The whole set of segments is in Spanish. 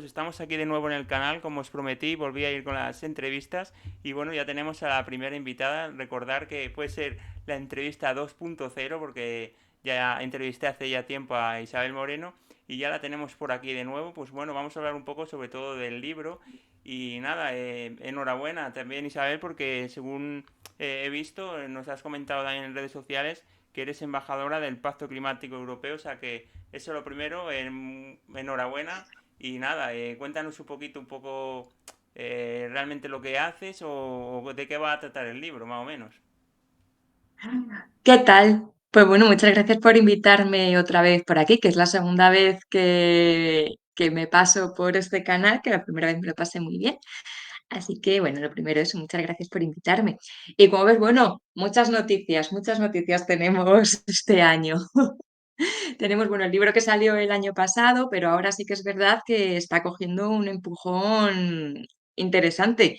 estamos aquí de nuevo en el canal, como os prometí, volví a ir con las entrevistas y bueno, ya tenemos a la primera invitada. Recordar que puede ser la entrevista 2.0 porque ya entrevisté hace ya tiempo a Isabel Moreno y ya la tenemos por aquí de nuevo. Pues bueno, vamos a hablar un poco sobre todo del libro y nada, enhorabuena también Isabel porque según he visto, nos has comentado también en redes sociales que eres embajadora del Pacto Climático Europeo, o sea que eso lo primero, enhorabuena. Y nada, cuéntanos un poco realmente lo que haces o de qué va a tratar el libro, más o menos. ¿Qué tal? Pues bueno, muchas gracias por invitarme otra vez por aquí, que es la segunda vez que me paso por este canal, que la primera vez me lo pasé muy bien. Así que bueno, lo primero es muchas gracias por invitarme. Y como ves, bueno, muchas noticias tenemos este año. Tenemos, bueno, el libro que salió el año pasado, pero ahora sí que es verdad que está cogiendo un empujón interesante.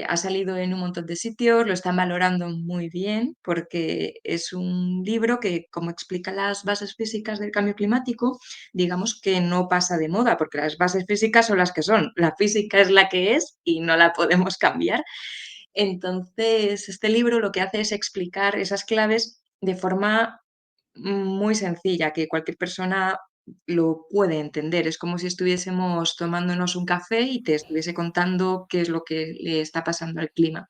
Ha salido en un montón de sitios, lo están valorando muy bien porque es un libro que, como explica las bases físicas del cambio climático, digamos que no pasa de moda porque las bases físicas son las que son. La física es la que es y no la podemos cambiar. Entonces, este libro lo que hace es explicar esas claves de forma muy sencilla, que cualquier persona lo puede entender. Es como si estuviésemos tomándonos un café y te estuviese contando qué es lo que le está pasando al clima.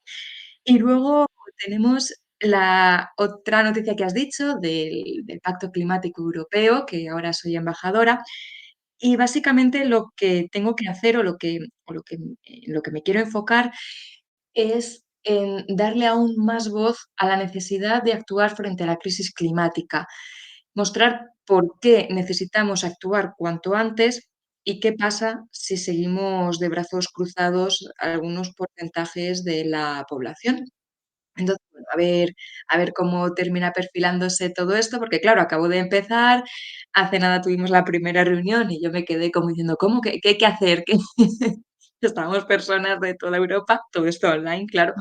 Y luego tenemos la otra noticia que has dicho del Pacto Climático Europeo, que ahora soy embajadora. Y básicamente lo que tengo que hacer lo que me quiero enfocar es en darle aún más voz a la necesidad de actuar frente a la crisis climática, mostrar por qué necesitamos actuar cuanto antes y qué pasa si seguimos de brazos cruzados algunos porcentajes de la población. Entonces, bueno, a ver cómo termina perfilándose todo esto, porque claro, acabo de empezar, hace nada tuvimos la primera reunión y yo me quedé como diciendo, ¿cómo? ¿Qué hay que hacer? ¿Qué? Estábamos personas de toda Europa, todo esto online, claro.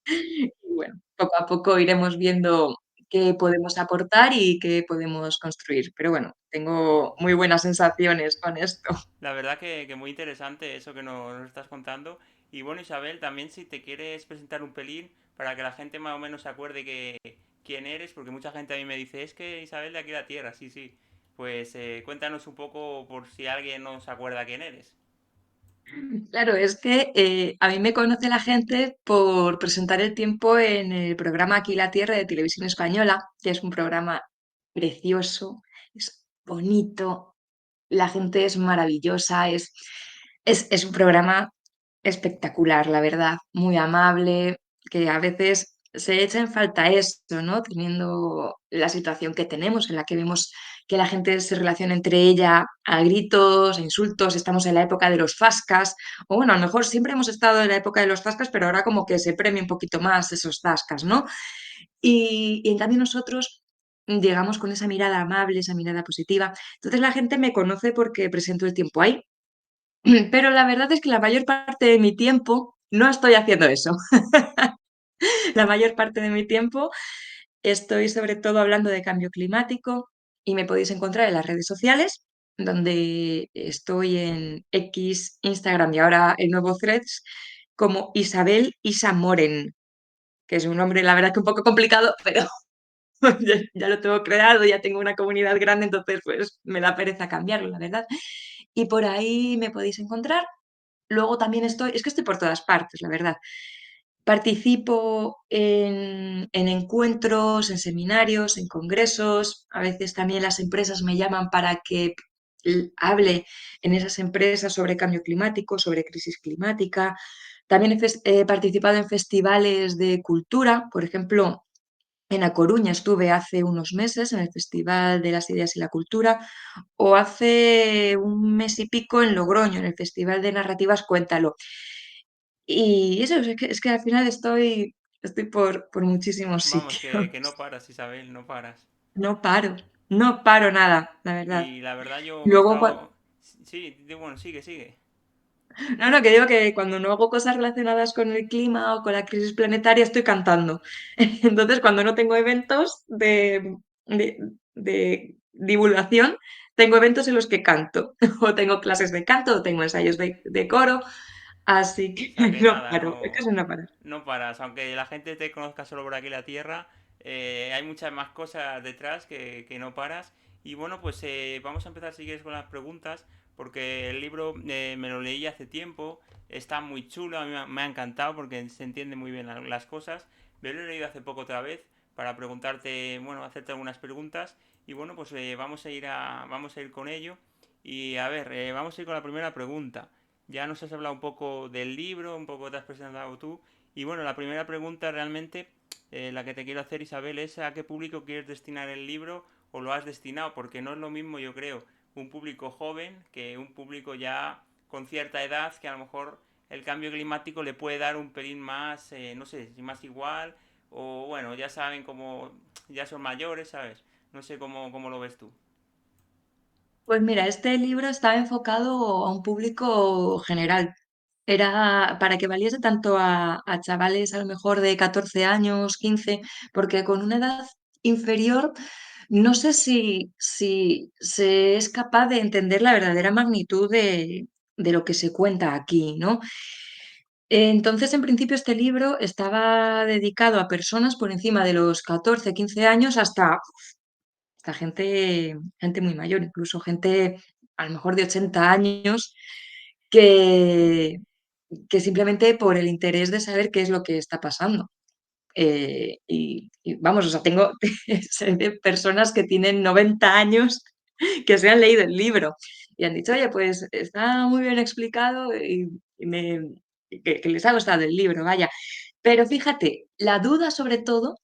Y bueno, poco a poco iremos viendo qué podemos aportar y qué podemos construir. Pero bueno, tengo muy buenas sensaciones con esto. La verdad que muy interesante eso que nos estás contando. Y bueno, Isabel, también si te quieres presentar un pelín para que la gente más o menos se acuerde quién eres, porque mucha gente a mí me dice, es que Isabel de aquí a la Tierra, sí, sí. Pues cuéntanos un poco por si alguien no se acuerda quién eres. Claro, es que a mí me conoce la gente por presentar el tiempo en el programa Aquí la Tierra de Televisión Española, que es un programa precioso, es bonito, la gente es maravillosa, es un programa espectacular, la verdad, muy amable, que a veces se echa en falta esto, ¿no? Teniendo la situación que tenemos, en la que vemos que la gente se relaciona entre ella a gritos, a insultos, estamos en la época de los zascas, o bueno, a lo mejor siempre hemos estado en la época de los zascas, pero ahora como que se premia un poquito más esos zascas, ¿no? Y en cambio nosotros llegamos con esa mirada amable, esa mirada positiva. Entonces la gente me conoce porque presento el tiempo ahí. Pero la verdad es que la mayor parte de mi tiempo no estoy haciendo eso. La mayor parte de mi tiempo estoy sobre todo hablando de cambio climático y me podéis encontrar en las redes sociales, donde estoy en X, Instagram y ahora el nuevo Threads, como Isabel Isamoren, que es un nombre, la verdad que un poco complicado, pero ya lo tengo creado, ya tengo una comunidad grande, entonces pues me da pereza cambiarlo, la verdad. Y por ahí me podéis encontrar. Luego también es que estoy por todas partes, la verdad. Participo en encuentros, en seminarios, en congresos. A veces también las empresas me llaman para que hable en esas empresas sobre cambio climático, sobre crisis climática. También he participado en festivales de cultura. Por ejemplo, en A Coruña estuve hace unos meses en el Festival de las Ideas y la Cultura o hace un mes y pico en Logroño, en el Festival de Narrativas Cuéntalo. Y eso, es que al final estoy por muchísimos Vamos, que sitios. no paras, Isabel, no paras. No paro nada, la verdad. Y la verdad yo que he Luego, estado... Sí, bueno, sigue, sigue. no, que digo que cuando no hago cosas relacionadas con el clima o con la crisis planetaria estoy cantando. Entonces, cuando no tengo eventos de divulgación, tengo eventos en los que canto, o tengo clases de canto, o tengo ensayos de coro, así que O sea que no nada, paro, es casi no parar. no paras. Aunque la gente te conozca solo por aquí la tierra, hay muchas más cosas detrás que no paras. Y bueno, pues vamos a empezar si quieres con las preguntas, porque el libro me lo leí hace tiempo, está muy chulo, a mí me ha encantado porque se entiende muy bien las cosas. Me lo he leído hace poco otra vez para preguntarte, bueno, hacerte algunas preguntas. Y bueno, pues vamos a ir con ello. Y a ver, vamos a ir con la primera pregunta. Ya nos has hablado un poco del libro, un poco te has presentado tú. Y bueno, la primera pregunta realmente, la que te quiero hacer, Isabel, es a qué público quieres destinar el libro o lo has destinado, porque no es lo mismo, yo creo, un público joven que un público ya con cierta edad que a lo mejor el cambio climático le puede dar un pelín más, no sé, si más igual, o bueno, ya saben cómo, ya son mayores, ¿sabes? No sé cómo lo ves tú. Pues mira, este libro estaba enfocado a un público general. Era para que valiese tanto a chavales a lo mejor de 14 años, 15, porque con una edad inferior no sé si se es capaz de entender la verdadera magnitud de lo que se cuenta aquí, ¿no? Entonces, en principio, este libro estaba dedicado a personas por encima de los 14, 15 años hasta gente muy mayor, incluso gente a lo mejor de 80 años, que, que simplemente por el interés de saber qué es lo que está pasando. Y vamos, o sea, tengo sé de personas que tienen 90 años que se han leído el libro y han dicho, oye, pues está muy bien explicado y que les ha gustado el libro, vaya. Pero fíjate, la duda sobre todo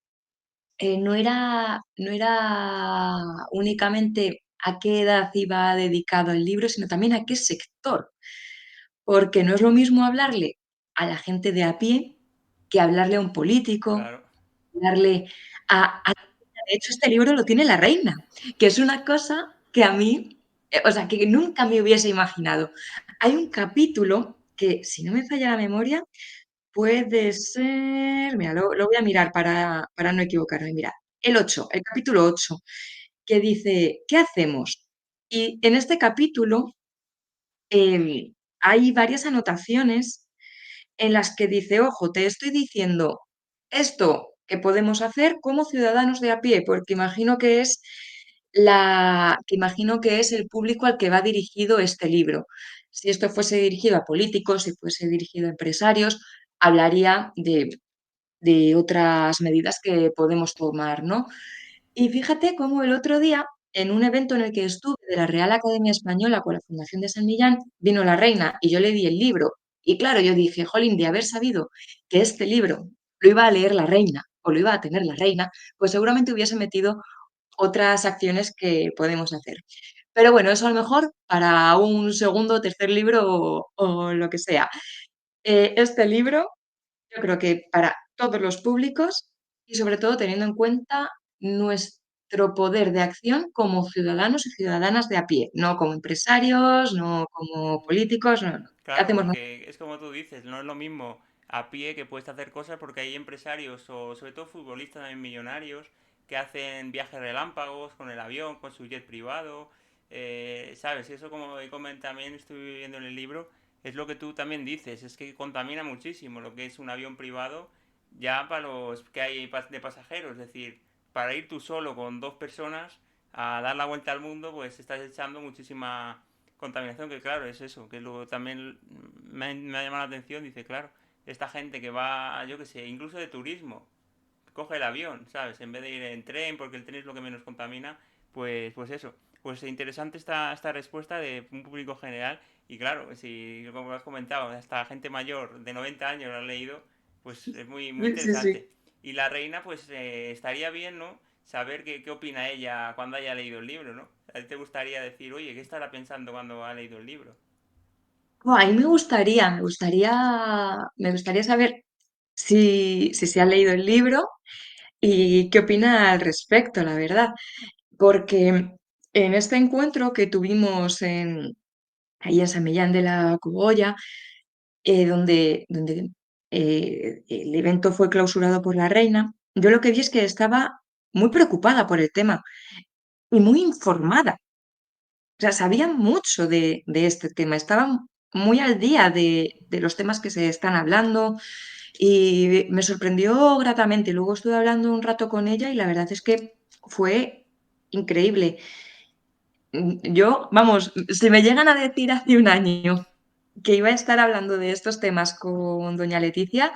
no era únicamente a qué edad iba dedicado el libro, sino también a qué sector, porque no es lo mismo hablarle a la gente de a pie que hablarle a un político, Claro, hablarle a de hecho, este libro lo tiene la reina, que es una cosa que a mí, o sea, que nunca me hubiese imaginado. Hay un capítulo que, si no me falla la memoria, puede ser, mira, lo voy a mirar para no equivocarme. Mira, el capítulo 8 que dice, ¿qué hacemos? Y en este capítulo hay varias anotaciones en las que dice, ojo, te estoy diciendo esto que podemos hacer como ciudadanos de a pie, porque imagino que es el público al que va dirigido este libro. Si esto fuese dirigido a políticos, si fuese dirigido a empresarios, hablaría de otras medidas que podemos tomar, ¿no? Y fíjate cómo el otro día, en un evento en el que estuve de la Real Academia Española con la Fundación de San Millán, vino la reina y yo le di el libro. Y claro, yo dije, jolín, de haber sabido que este libro lo iba a leer la reina o lo iba a tener la reina, pues seguramente hubiese metido otras acciones que podemos hacer. Pero bueno, eso a lo mejor para un segundo o tercer libro o lo que sea. Este libro yo creo que para todos los públicos y sobre todo teniendo en cuenta nuestro poder de acción como ciudadanos y ciudadanas de a pie, no como empresarios, no como políticos, no, no. ¿Qué claro, hacemos porque es como tú dices, no es lo mismo a pie que puedes hacer cosas porque hay empresarios o sobre todo futbolistas también millonarios que hacen viajes relámpagos con el avión, con su jet privado, ¿sabes? Eso como también estoy viendo en el libro, es lo que tú también dices, es que contamina muchísimo lo que es un avión privado ya para los que hay de pasajeros, es decir, para ir tú solo con dos personas a dar la vuelta al mundo, pues estás echando muchísima contaminación, que claro, es eso, que luego también me ha llamado la atención, dice, claro, esta gente que va, yo qué sé, incluso de turismo, coge el avión, ¿sabes? En vez de ir en tren, porque el tren es lo que menos contamina, pues eso. Pues interesante esta respuesta de un público general. Y claro, si como has comentado, hasta gente mayor de 90 años lo ha leído, pues es muy Sí, sí, sí. interesante. Y la reina, pues estaría bien, ¿no? Saber qué opina ella cuando haya leído el libro, ¿no? A ti te gustaría decir, oye, ¿qué estará pensando cuando ha leído el libro? A mí me gustaría saber si se ha leído el libro y qué opina al respecto, la verdad. Porque en este encuentro que tuvimos ahí en San Millán de la Cogolla, donde el evento fue clausurado por la reina, yo lo que vi es que estaba muy preocupada por el tema y muy informada. o sea, sabían mucho de este tema, estaban muy al día de los temas que se están hablando y me sorprendió gratamente. Luego estuve hablando un rato con ella y la verdad es que fue increíble. Yo, vamos, si me llegan a decir hace un año que iba a estar hablando de estos temas con doña Leticia,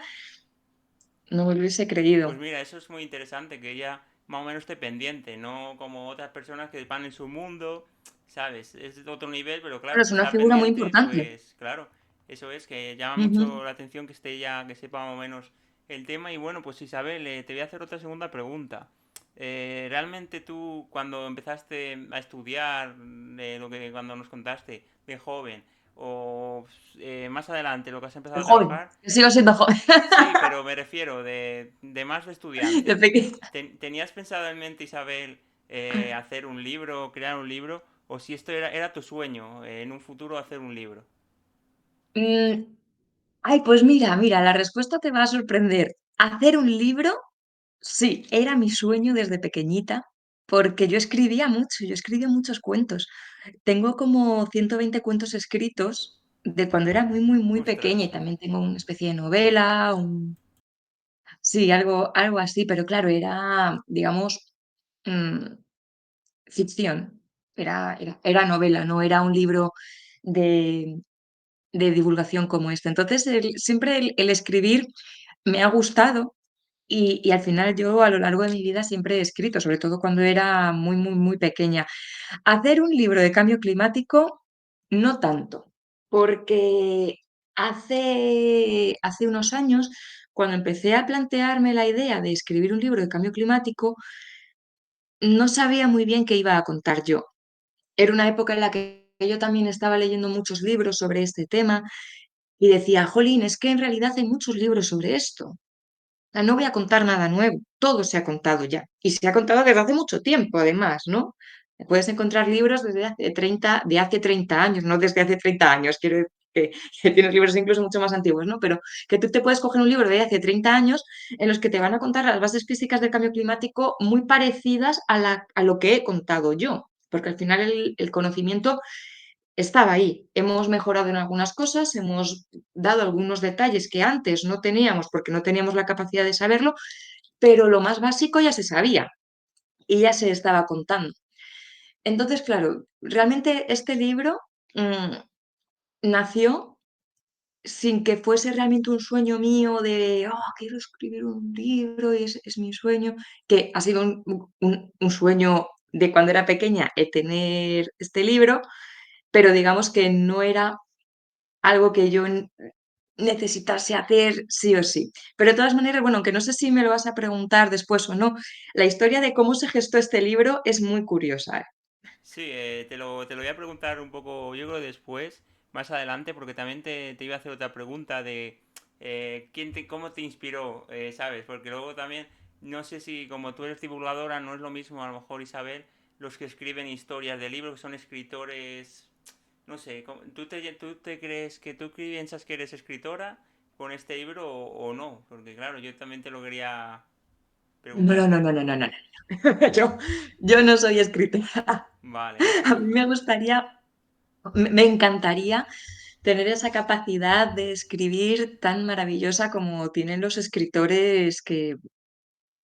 no me lo hubiese Pues creído. mira, eso es muy interesante, que ella más o menos esté pendiente, no como otras personas que van en su mundo, ¿sabes? Es de otro nivel, pero Pero claro, es si una está figura muy pendiente, importante. pues claro, eso es que llama Ujú. mucho la atención que esté ella, que sepa más o menos el tema. Y bueno, pues Isabel, te voy a hacer otra segunda pregunta. ¿Realmente tú, cuando empezaste a estudiar, lo que cuando nos contaste, de joven, o más adelante, lo que has empezado De a joven, trabajar, que sigo siendo joven. sí, pero me refiero de más de De estudiante. pequeña. ¿Tenías pensado en mente, Isabel, hacer un libro, crear un libro? ¿O si esto era tu sueño, en un futuro hacer un libro? Mm, Ay, pues mira, la respuesta te va a sorprender. Hacer un libro, sí, era mi sueño desde pequeñita, porque yo escribía muchos cuentos. Tengo como 120 cuentos escritos de cuando era muy pequeña Ostras. y también tengo una especie de novela, sí, algo así, pero claro, era, digamos, mm, ficción, era novela, no era un libro de, de divulgación como este. Entonces, siempre el escribir me ha gustado y al final yo a lo largo de mi vida siempre he escrito, sobre todo cuando era muy pequeña. Hacer un libro de cambio climático, no tanto, porque hace unos años, cuando empecé a plantearme la idea de escribir un libro de cambio climático, no sabía muy bien qué iba a contar yo. Era una época en la que yo también estaba leyendo muchos libros sobre este tema y decía, jolín, es que en realidad hay muchos libros sobre esto. Sea, no voy a contar nada nuevo, todo se ha contado ya. Y se ha contado desde hace mucho tiempo, además, ¿no? Puedes encontrar libros de hace 30 años, no desde hace 30 años, quiero decir que tienes libros incluso mucho más antiguos, ¿no? Pero que tú te puedes coger un libro de hace 30 años en los que te van a contar las bases físicas del cambio climático muy parecidas a lo que he contado yo, porque al final el conocimiento estaba ahí. Hemos mejorado en algunas cosas, hemos dado algunos detalles que antes no teníamos porque no teníamos la capacidad de saberlo, pero lo más básico ya se sabía y ya se estaba contando. Entonces, claro, realmente este libro nació sin que fuese realmente un sueño mío de, oh, quiero escribir un libro y es mi sueño, que ha sido un sueño de cuando era pequeña tener este libro, pero digamos que no era algo que yo necesitase hacer sí o sí. Pero de todas maneras, bueno, aunque no sé si me lo vas a preguntar después o no, la historia de cómo se gestó este libro es muy curiosa. ¿Eh? Sí, te lo voy a preguntar un poco, yo creo después, más adelante, porque también te iba a hacer otra pregunta de cómo te inspiró, ¿sabes? Porque luego también, no sé si como tú eres divulgadora, no es lo mismo a lo mejor, Isabel, los que escriben historias de libros, que son escritores, no sé, ¿tú te crees que tú piensas que eres escritora con este libro o no? Porque claro, yo también te lo quería No, no, preguntar. no, no, no, no, no. Yo, yo no soy escritora. Vale, A mí me gustaría, me encantaría tener esa capacidad de escribir tan maravillosa como tienen los escritores que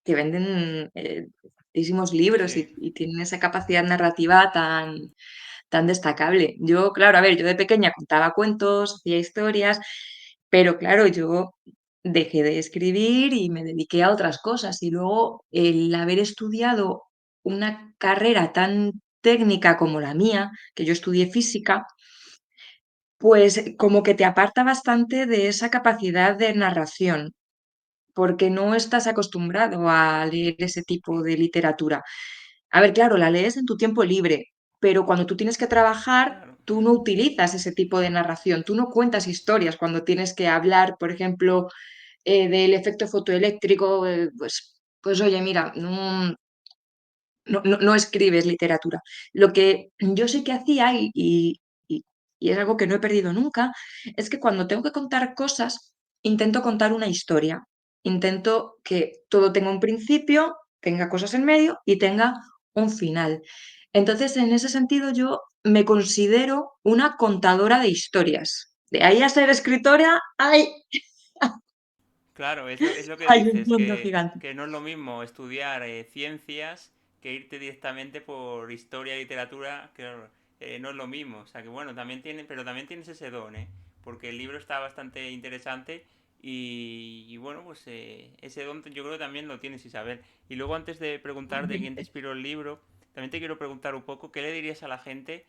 venden tantísimos libros sí, y tienen esa capacidad narrativa tan destacable. Yo, claro, a ver, yo de pequeña contaba cuentos, hacía historias, pero claro, yo dejé de escribir y me dediqué a otras cosas. Y luego el haber estudiado una carrera tan técnica como la mía, que yo estudié física, pues como que te aparta bastante de esa capacidad de narración, porque no estás acostumbrado a leer ese tipo de literatura. A ver, claro, la lees en tu tiempo libre, pero cuando tú tienes que trabajar, claro. tú no utilizas ese tipo de narración, tú no cuentas historias cuando tienes que hablar, por ejemplo, del efecto fotoeléctrico, pues oye, mira, no escribes literatura. Lo que yo sí que hacía y- y es algo que no he perdido nunca, es que cuando tengo que contar cosas, intento contar una historia. Intento que todo tenga un principio, tenga cosas en medio y tenga un final. Entonces, en ese sentido, yo me considero una contadora de historias. De ahí a ser escritora, Claro, es lo que hay un dices, mundo gigante. que no es lo mismo estudiar ciencias que irte directamente por historia y literatura, que no es lo mismo. O sea que bueno, también tiene, pero también tienes ese don, ¿eh? Porque el libro está bastante interesante y bueno, pues ese don yo creo que también lo tienes, Isabel. Y luego antes de preguntar de quién te inspiró el libro, también te quiero preguntar un poco, ¿qué le dirías a la gente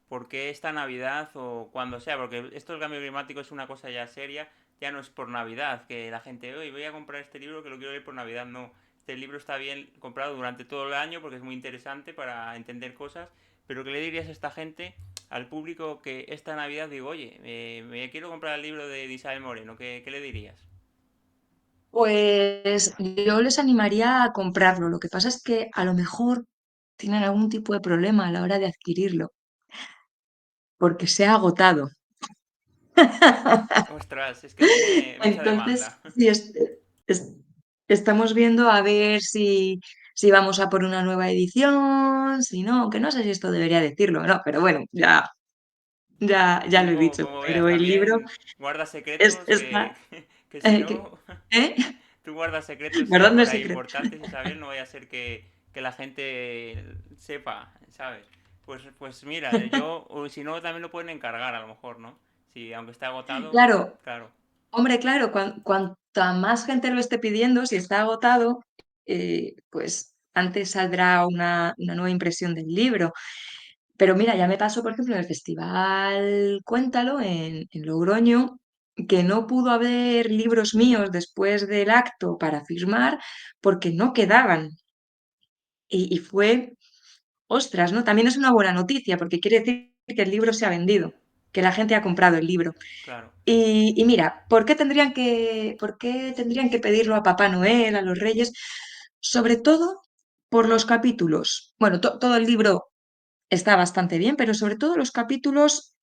por qué esta Navidad o cuando sea? Porque esto del cambio climático es una cosa ya seria, ya no es por Navidad, que la gente, hoy voy a comprar este libro que lo quiero leer por Navidad, no. Este libro está bien comprado durante todo el año porque es muy interesante para entender cosas, pero ¿qué le dirías a esta gente, al público que esta Navidad digo, oye, me quiero comprar el libro de Isabel Moreno? ¿Qué le dirías? Pues yo les animaría a comprarlo. Lo que pasa es que a lo mejor tienen algún tipo de problema a la hora de adquirirlo, porque se ha agotado. Ostras, es que tiene mucha Entonces, demanda. sí, es- estamos viendo a ver si vamos a por una nueva edición, si no, que no sé si esto debería decirlo o no, pero bueno, ya Sí, lo he dicho. como veas, Pero el libro también guarda secretos está... que si que- no, ¿eh? tú guardas secretos Guardando el por ahí secreto. importantes, Isabel, no vaya a ser que la gente sepa, ¿sabes? Pues mira, yo, o si no, también lo pueden encargar a lo mejor, ¿no? Si, aunque esté agotado, Claro, claro, hombre, claro, cuanta más gente lo esté pidiendo, si está agotado, pues antes saldrá una nueva impresión del libro. Pero mira, ya me pasó, por ejemplo, en el Festival Cuéntalo en Logroño, que no pudo haber libros míos después del acto para firmar porque no quedaban. Y fue, ostras, ¿no? También es una buena noticia porque quiere decir que el libro se ha vendido, que la gente ha comprado el libro. claro, Y mira, por qué tendrían que pedirlo a Papá Noel, a los Reyes? Sobre todo por los capítulos. Bueno, todo el libro está bastante bien, pero sobre todo los capítulos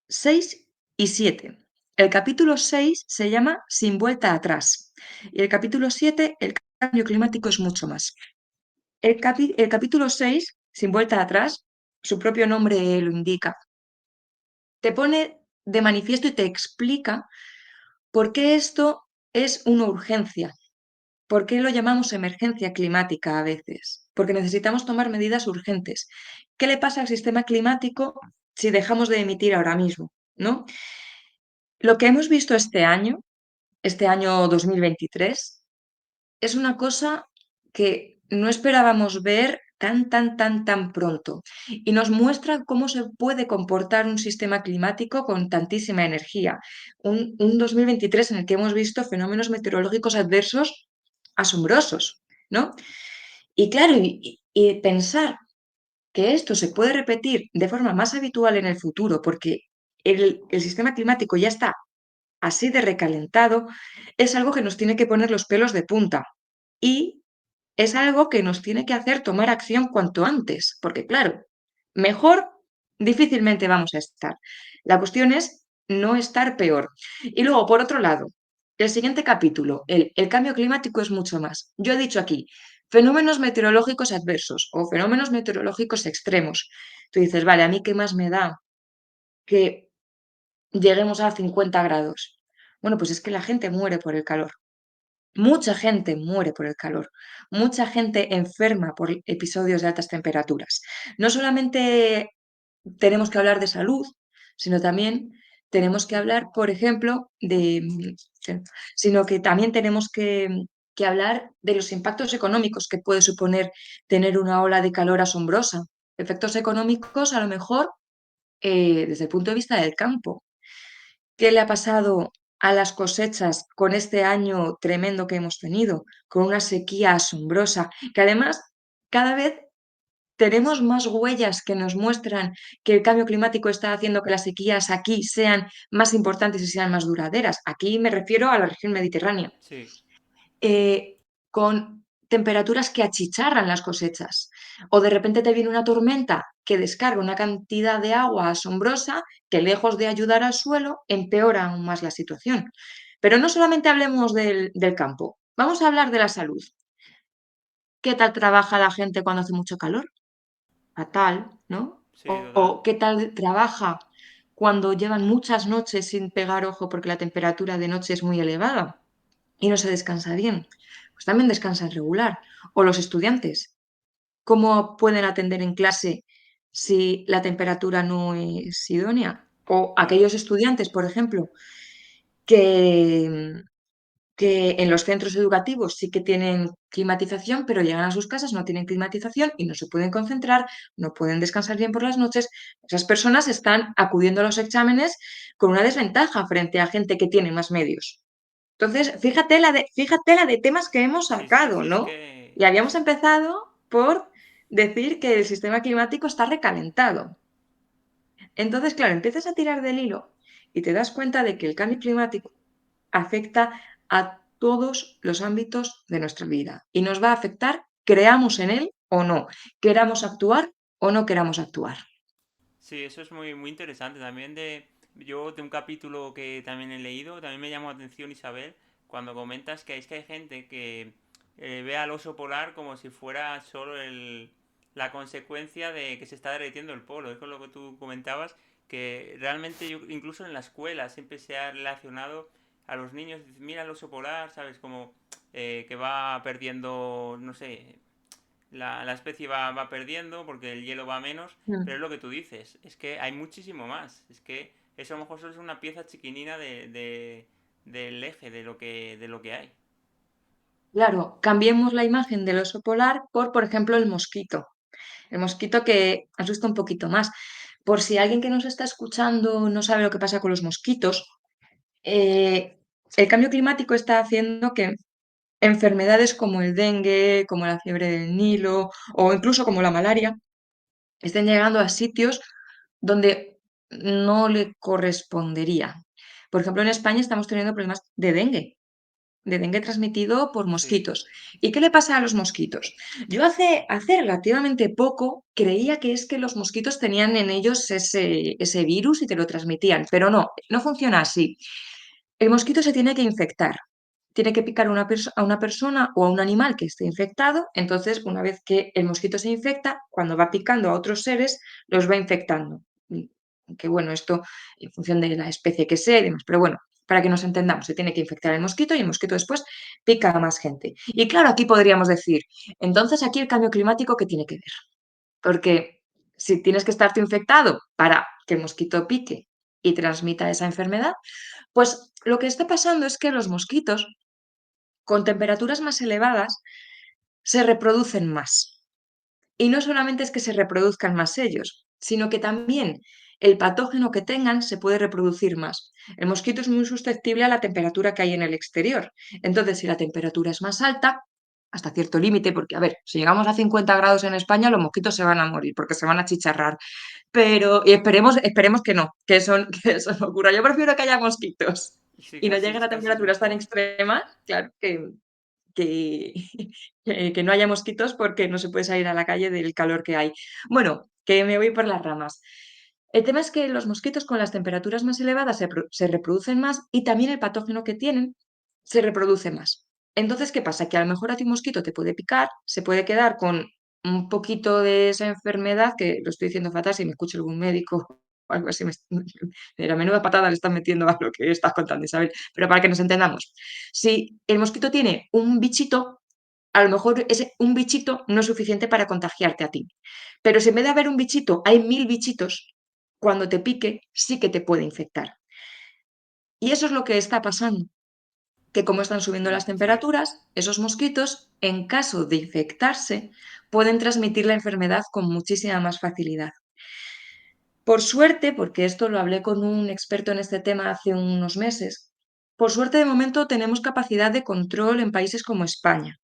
6 y 7. El capítulo 6 se llama Sin vuelta atrás y el capítulo 7, el cambio climático es mucho más. El capítulo 6, Sin vuelta atrás, su propio nombre lo indica, te pone de manifiesto y te explica por qué esto es una urgencia, por qué lo llamamos emergencia climática a veces, porque necesitamos tomar medidas urgentes. ¿Qué le pasa al sistema climático si dejamos de emitir ahora mismo? ¿No? Lo que hemos visto este año 2023, es una cosa que no esperábamos ver tan pronto y nos muestra cómo se puede comportar un sistema climático con tantísima energía. Un 2023 en el que hemos visto fenómenos meteorológicos adversos asombrosos, ¿no? Y claro, y pensar que esto se puede repetir de forma más habitual en el futuro, porque el sistema climático ya está así de recalentado, es algo que nos tiene que poner los pelos de punta y es algo que nos tiene que hacer tomar acción cuanto antes, porque claro, mejor difícilmente vamos a estar. La cuestión es no estar peor. Y luego, por otro lado, el siguiente capítulo, el cambio climático es mucho más. Yo he dicho aquí, fenómenos meteorológicos adversos o fenómenos meteorológicos extremos. Tú dices, vale, ¿a mí qué más me da que lleguemos a 50 grados? Bueno, pues es que la gente muere por el calor. Mucha gente muere por el calor, mucha gente enferma por episodios de altas temperaturas. No solamente tenemos que hablar de salud, sino también tenemos que hablar, por ejemplo, sino que también tenemos que hablar de los impactos económicos que puede suponer tener una ola de calor asombrosa. Efectos económicos, a lo mejor, desde el punto de vista del campo. ¿Qué le ha pasado a las cosechas con este año tremendo que hemos tenido, con una sequía asombrosa, que además cada vez tenemos más huellas que nos muestran que el cambio climático está haciendo que las sequías aquí sean más importantes y sean más duraderas? Aquí me refiero a la región mediterránea. sí. Con temperaturas que achicharran las cosechas. O de repente te viene una tormenta que descarga una cantidad de agua asombrosa que lejos de ayudar al suelo, empeora aún más la situación. Pero no solamente hablemos del campo, vamos a hablar de la salud. ¿Qué tal trabaja la gente cuando hace mucho calor? Fatal, ¿no? Sí, o total. qué tal trabaja cuando llevan muchas noches sin pegar ojo porque la temperatura de noche es muy elevada y no se descansa bien. Pues también descansan regular. O los estudiantes, ¿cómo pueden atender en clase si la temperatura no es idónea? O Claro. aquellos estudiantes, por ejemplo, que, que en los centros educativos sí que tienen climatización, pero llegan a sus casas, no tienen climatización y no se pueden concentrar, no pueden descansar bien por las noches. Esas personas están acudiendo a los exámenes con una desventaja frente a gente que tiene más medios. Entonces, fíjate la de temas que hemos Sí, sí, sacado, sí, es ¿no? que Y habíamos empezado por decir que el sistema climático está recalentado. Entonces, claro, empiezas a tirar del hilo y te das cuenta de que el cambio climático afecta a todos los ámbitos de nuestra vida y nos va a afectar, creamos en él o no, queramos actuar o no queramos actuar. sí, eso es muy, muy interesante. También yo de un capítulo que también he leído, también me llamó la atención Isabel, cuando comentas que es que hay gente que ve al oso polar como si fuera solo la consecuencia de que se está derritiendo el polo. Es con lo que tú comentabas, que realmente incluso en la escuela siempre se ha relacionado a los niños, mira el oso polar, ¿sabes? Como que va perdiendo, no sé, la especie va perdiendo porque el hielo va a menos, pero Mm. es lo que tú dices, es que hay muchísimo más, es que eso a lo mejor solo es una pieza chiquinina del eje de lo que hay. Claro, cambiemos la imagen del oso polar por ejemplo, el mosquito. El mosquito que asusta un poquito más. Por si alguien que nos está escuchando no sabe lo que pasa con los mosquitos, eh, el cambio climático está haciendo que enfermedades como el dengue, como la fiebre del Nilo o incluso como la malaria estén llegando a sitios donde no le correspondería. Por ejemplo, en España estamos teniendo problemas de dengue transmitido por Sí, mosquitos. ¿Y qué le pasa a los mosquitos? Yo hace relativamente poco creía que es que los mosquitos tenían en ellos ese virus y te lo transmitían, pero no, no funciona así. El mosquito se tiene que infectar, tiene que picar a una persona o a un animal que esté infectado, entonces una vez que el mosquito se infecta, cuando va picando a otros seres, los va infectando. Que bueno, esto en función de la especie que sea y demás, pero bueno, para que nos entendamos, se tiene que infectar el mosquito y el mosquito después pica a más gente. Y claro, aquí podríamos decir, entonces aquí el cambio climático, ¿qué tiene que ver? Porque si tienes que estar tú infectado para que el mosquito pique y transmita esa enfermedad, pues lo que está pasando es que los mosquitos con temperaturas más elevadas se reproducen más. Y no solamente es que se reproduzcan más ellos, sino que también el patógeno que tengan se puede reproducir más. El mosquito es muy susceptible a la temperatura que hay en el exterior. Entonces, si la temperatura es más alta, hasta cierto límite, porque a ver, si llegamos a 50 grados en España, los mosquitos se van a morir porque se van a chicharrar. Pero, y esperemos que no, que eso no ocurra. Yo prefiero que haya mosquitos sí, y no casi, lleguen a casi es temperaturas tan mejor. extremas, claro, que, que no haya mosquitos porque no se puede salir a la calle del calor que hay. Bueno, que me voy por las ramas. El tema es que los mosquitos con las temperaturas más elevadas se reproducen más y también el patógeno que tienen se reproduce más. Entonces, ¿qué pasa? Que a lo mejor a ti un mosquito te puede picar, se puede quedar con un poquito de esa enfermedad, que lo estoy diciendo fatal, si me escucha algún médico o algo así, de la menuda patada le están metiendo a lo que estás contando, Isabel, pero para que nos entendamos. Si el mosquito tiene un bichito, a lo mejor un bichito no es suficiente para contagiarte a ti. Pero si en vez de haber un bichito hay 1000 bichitos, cuando te pique sí que te puede infectar. Y eso es lo que está pasando, que como están subiendo las Sí, temperaturas, esos mosquitos, en caso de infectarse, pueden transmitir la enfermedad con muchísima más facilidad. Por suerte, porque esto lo hablé con un experto en este tema hace unos meses, por suerte de momento tenemos capacidad de control en países como España,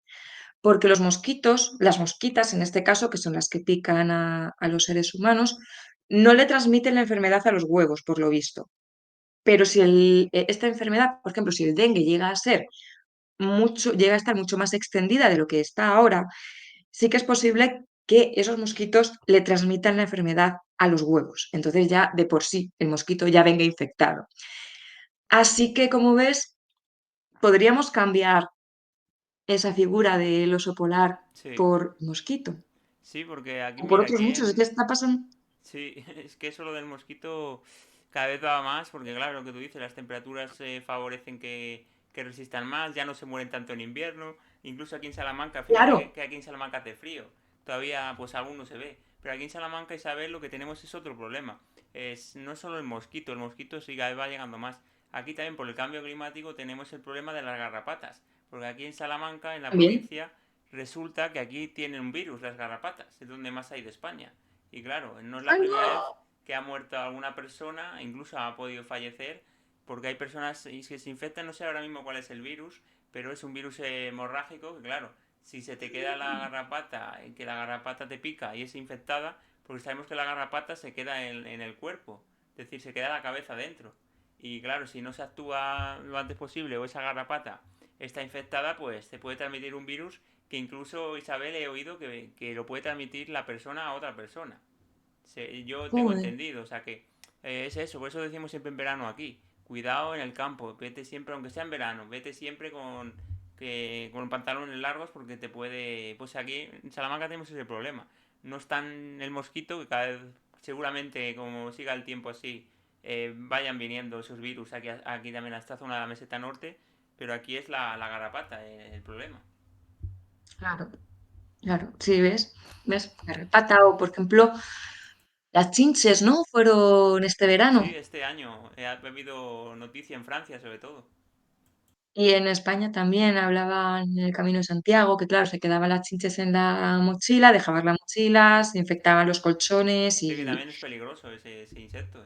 porque los mosquitos, las mosquitas en este caso, que son las que pican a los seres humanos, no le transmiten la enfermedad a los huevos, por lo visto. Pero si esta enfermedad, por ejemplo, si el dengue llega a ser llega a estar mucho más extendida de lo que está ahora, sí que es posible que esos mosquitos le transmitan la enfermedad a los huevos. Entonces ya de por sí el mosquito ya venga infectado. Así que, como ves, podríamos cambiar esa figura del oso polar sí, por mosquito. sí, porque aquí, O por mira, otros aquí muchos, es que está pasando. Sí, es que eso lo del mosquito cada vez va más, porque claro, lo que tú dices, las temperaturas favorecen que resistan más, ya no se mueren tanto en invierno, incluso aquí en Salamanca, fíjate Claro, que aquí en Salamanca hace frío, todavía pues aún no se ve, pero aquí en Salamanca, Isabel, lo que tenemos es otro problema, es no solo el mosquito sí cada vez va llegando más, aquí también por el cambio climático tenemos el problema de las garrapatas, porque aquí en Salamanca, en la también. provincia, resulta que aquí tienen un virus, las garrapatas, es donde más hay de España. Y claro, no es la primera Anda. vez que ha muerto alguna persona, incluso ha podido fallecer, porque hay personas que se infectan, no sé ahora mismo cuál es el virus, pero es un virus hemorrágico que claro, si se te queda la garrapata, que la garrapata te pica y es infectada, porque sabemos que la garrapata se queda en el cuerpo, es decir, se queda la cabeza dentro. Y claro, si no se actúa lo antes posible o esa garrapata está infectada, pues se puede transmitir un virus que incluso, Isabel, he oído que lo puede transmitir la persona a otra persona. Yo tengo Joder. entendido, o sea que es eso, por eso decimos siempre en verano aquí, cuidado en el campo, vete siempre, aunque sea en verano, vete siempre con pantalones largos porque te puede, pues aquí en Salamanca tenemos ese problema, no es tan el mosquito que cada vez, seguramente como siga el tiempo así, vayan viniendo esos virus aquí también a esta zona de la meseta norte, pero aquí es la garrapata el problema. Claro, claro. Sí, ¿ves? ¿Ves? Garrapata o, por ejemplo, las chinches, ¿no? Fueron este Sí, verano. este año ha habido noticia en Francia sobre todo. Y en España también hablaban en el Camino de Santiago, que claro, se quedaban las chinches en la mochila, dejaban la mochila, se infectaban los colchones Sí, que y también es peligroso ese insecto.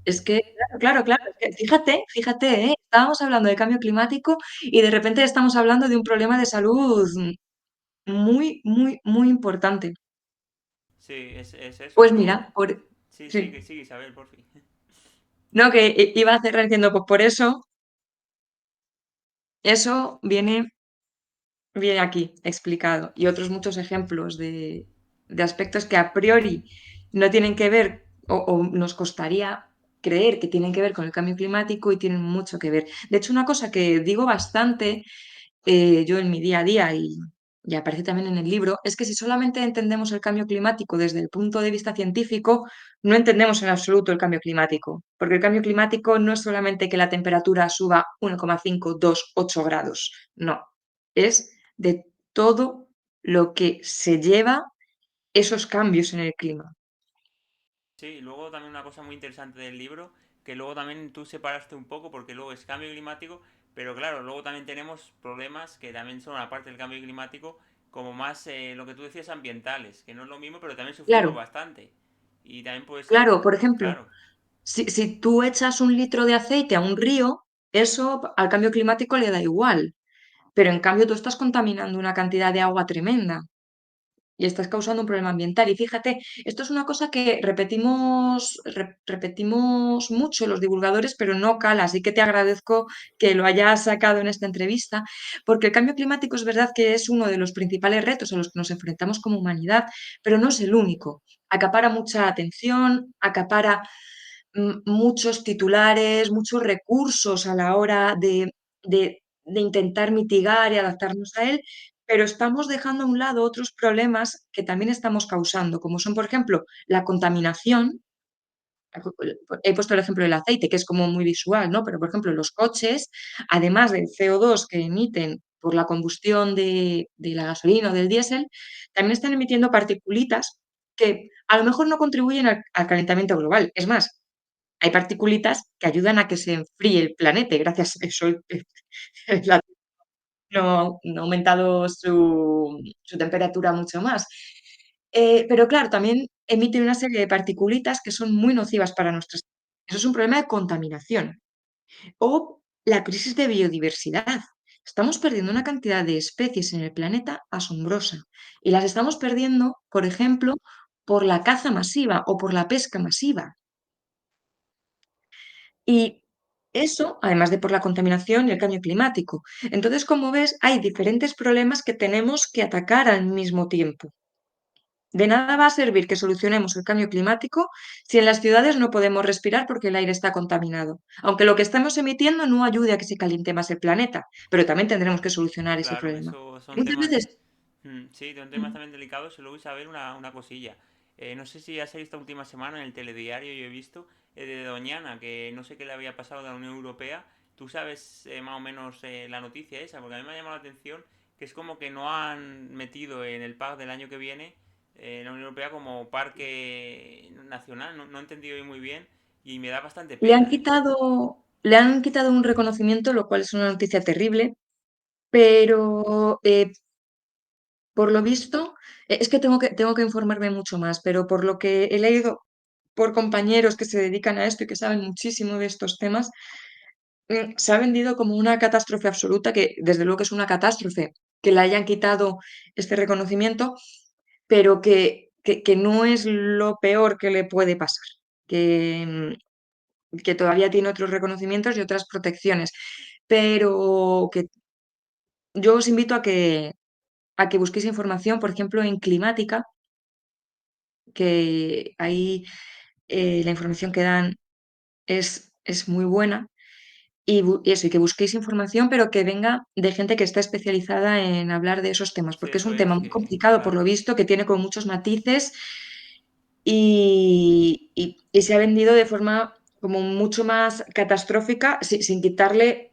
es que, claro, es que fíjate, ¿eh? Estábamos hablando de cambio climático y de repente estamos hablando de un problema de salud muy importante. Sí, es eso. Y Pues luego, mira, por... sí, sí, que Sí, sigue Isabel, por fin. no, que iba a cerrar diciendo, pues por eso, eso viene aquí explicado. Y otros muchos ejemplos de aspectos que a priori no tienen que ver o nos costaría creer que tienen que ver con el cambio climático y tienen mucho que ver. De hecho, una cosa que digo bastante yo en mi día a día y aparece también en el libro, es que si solamente entendemos el cambio climático desde el punto de vista científico, no entendemos en absoluto el cambio climático, porque el cambio climático no es solamente que la temperatura suba 1,5, 2, 8 grados, no, es de todo lo que se lleva esos cambios en el clima. Sí, y luego también una cosa muy interesante del libro, que luego también tú separaste un poco, porque luego es cambio climático, pero claro, luego también tenemos problemas que también son aparte del cambio climático, como más lo que tú decías ambientales, que no es lo mismo, pero también sufrimos Claro, bastante. Y también puede ser, claro, por ejemplo, claro, si tú echas un litro de aceite a un río, eso al cambio climático le da igual. Pero en cambio tú estás contaminando una cantidad de agua tremenda y estás causando un problema ambiental. Y fíjate, esto es una cosa que repetimos mucho los divulgadores, pero no cala. Así que te agradezco que lo hayas sacado en esta entrevista, porque el cambio climático es verdad que es uno de los principales retos a los que nos enfrentamos como humanidad, pero no es el único. Acapara mucha atención, acapara muchos titulares, muchos recursos a la hora de intentar mitigar y adaptarnos a él, pero estamos dejando a un lado otros problemas que también estamos causando, como son, por ejemplo, la contaminación. He puesto el ejemplo del aceite, que es como muy visual, ¿no? Pero, por ejemplo, los coches, además del CO2 que emiten por la combustión de la gasolina o del diésel, también están emitiendo particulitas que a lo mejor no contribuyen al calentamiento global. Es más, hay particulitas que ayudan a que se enfríe el planeta y gracias a eso la no ha aumentado su temperatura mucho más. Pero claro, también emiten una serie de particulitas que son muy nocivas para nuestras. Eso es un problema de contaminación. O la crisis de biodiversidad. Estamos perdiendo una cantidad de especies en el planeta asombrosa. Y las estamos perdiendo, por ejemplo, por la caza masiva o por la pesca masiva. Y eso, además de por la contaminación y el cambio climático. Entonces, como ves, hay diferentes problemas que tenemos que atacar al mismo tiempo. De nada va a servir que solucionemos el cambio climático si en las ciudades no podemos respirar porque el aire está contaminado. Aunque lo que estamos emitiendo no ayude a que se caliente más el planeta, pero también tendremos que solucionar ese claro, problema. eso son Muchas temas, veces. sí, son temas también delicados y luego Isabel una cosilla. No sé si ha salido esta última semana en el telediario, yo he visto, de Doñana, que no sé qué le había pasado de la Unión Europea. ¿Tú sabes más o menos la noticia esa? Porque a mí me ha llamado la atención que es como que no han metido en el pack del año que viene la Unión Europea como parque nacional. No, no he entendido yo muy bien y me da bastante pena, ¿eh? Le han quitado un reconocimiento, lo cual es una noticia terrible, pero por lo visto, es que tengo que informarme mucho más, pero por lo que he leído por compañeros que se dedican a esto y que saben muchísimo de estos temas, se ha vendido como una catástrofe absoluta, que desde luego que es una catástrofe que le hayan quitado este reconocimiento, pero que no es lo peor que le puede pasar, que todavía tiene otros reconocimientos y otras protecciones, pero que yo os invito a que busquéis información, por ejemplo, en Climática, que ahí la información que dan es muy buena. Y eso, y que busquéis información, pero que venga de gente que está especializada en hablar de esos temas, Sí, porque es eso un tema es, muy que, complicado, por lo claro. visto, que tiene con muchos matices y se ha vendido de forma como mucho más catastrófica, sin quitarle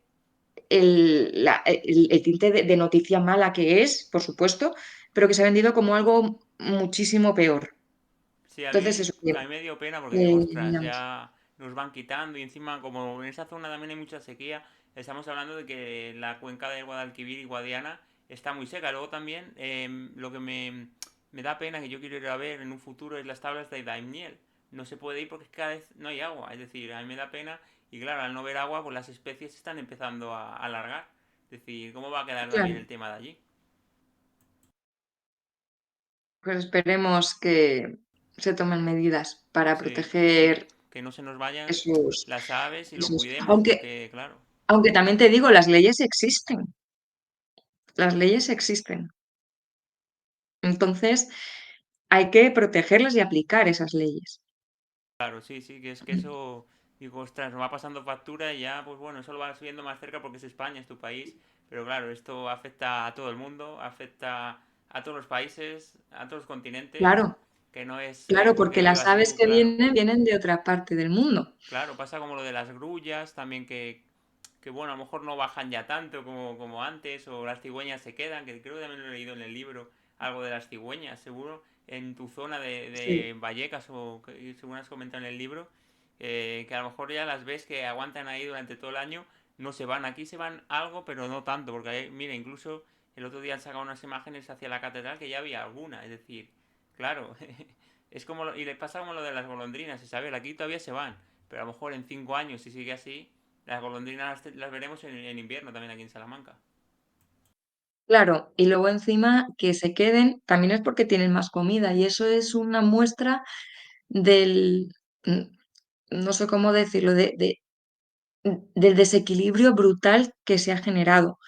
el tinte de noticia mala que es, por supuesto, pero que se ha vendido como algo muchísimo peor. Sí, Entonces, eso, a mí me dio pena porque digo, ostras, miramos. ya nos van quitando y encima como en esa zona también hay mucha sequía, estamos hablando de que la cuenca de Guadalquivir y Guadiana está muy seca. Luego también lo que me da pena que yo quiero ir a ver en un futuro es las tablas de Daimiel. No se puede ir porque es que cada vez no hay agua, es decir, a mí me da pena y claro, al no ver agua pues las especies se están empezando a alargar. Es decir, ¿cómo va a quedar también Claro, el tema de allí? pues esperemos que se tomen medidas para Sí, proteger que no se nos vayan esos, las aves y lo esos. cuidemos porque, claro. Aunque también te digo, las leyes existen. Las leyes existen. Entonces, hay que protegerlas y aplicar esas leyes. Claro, sí, sí, que es que eso, digo, ostras, nos va pasando factura y ya, pues bueno, eso lo vas viendo más cerca porque es España, es tu país, pero claro, esto afecta a todo el mundo, afecta a todos los países, a todos los continentes, Claro, que no es claro, porque porque las vivas aves tú, que claro. vienen de otra parte del mundo. Claro, pasa como lo de las grullas, también que bueno, a lo mejor no bajan ya tanto como antes, o las cigüeñas se quedan, que creo que también lo he leído en el libro, algo de las cigüeñas, seguro, en tu zona Sí. de Vallecas, o que según has comentado en el libro, que a lo mejor ya las ves que aguantan ahí durante todo el año, no se van, aquí se van algo, pero no tanto, porque mira, incluso el otro día han sacado unas imágenes hacia la catedral que ya había alguna, es decir, claro, es como, y le pasa como lo de las golondrinas, Isabel, aquí todavía se van, pero a lo mejor en 5 años, si sigue así, las golondrinas las veremos en invierno también aquí en Salamanca. Claro, y luego encima que se queden también es porque tienen más comida y eso es una muestra del, mm, no sé cómo decirlo, del desequilibrio brutal que se ha generado.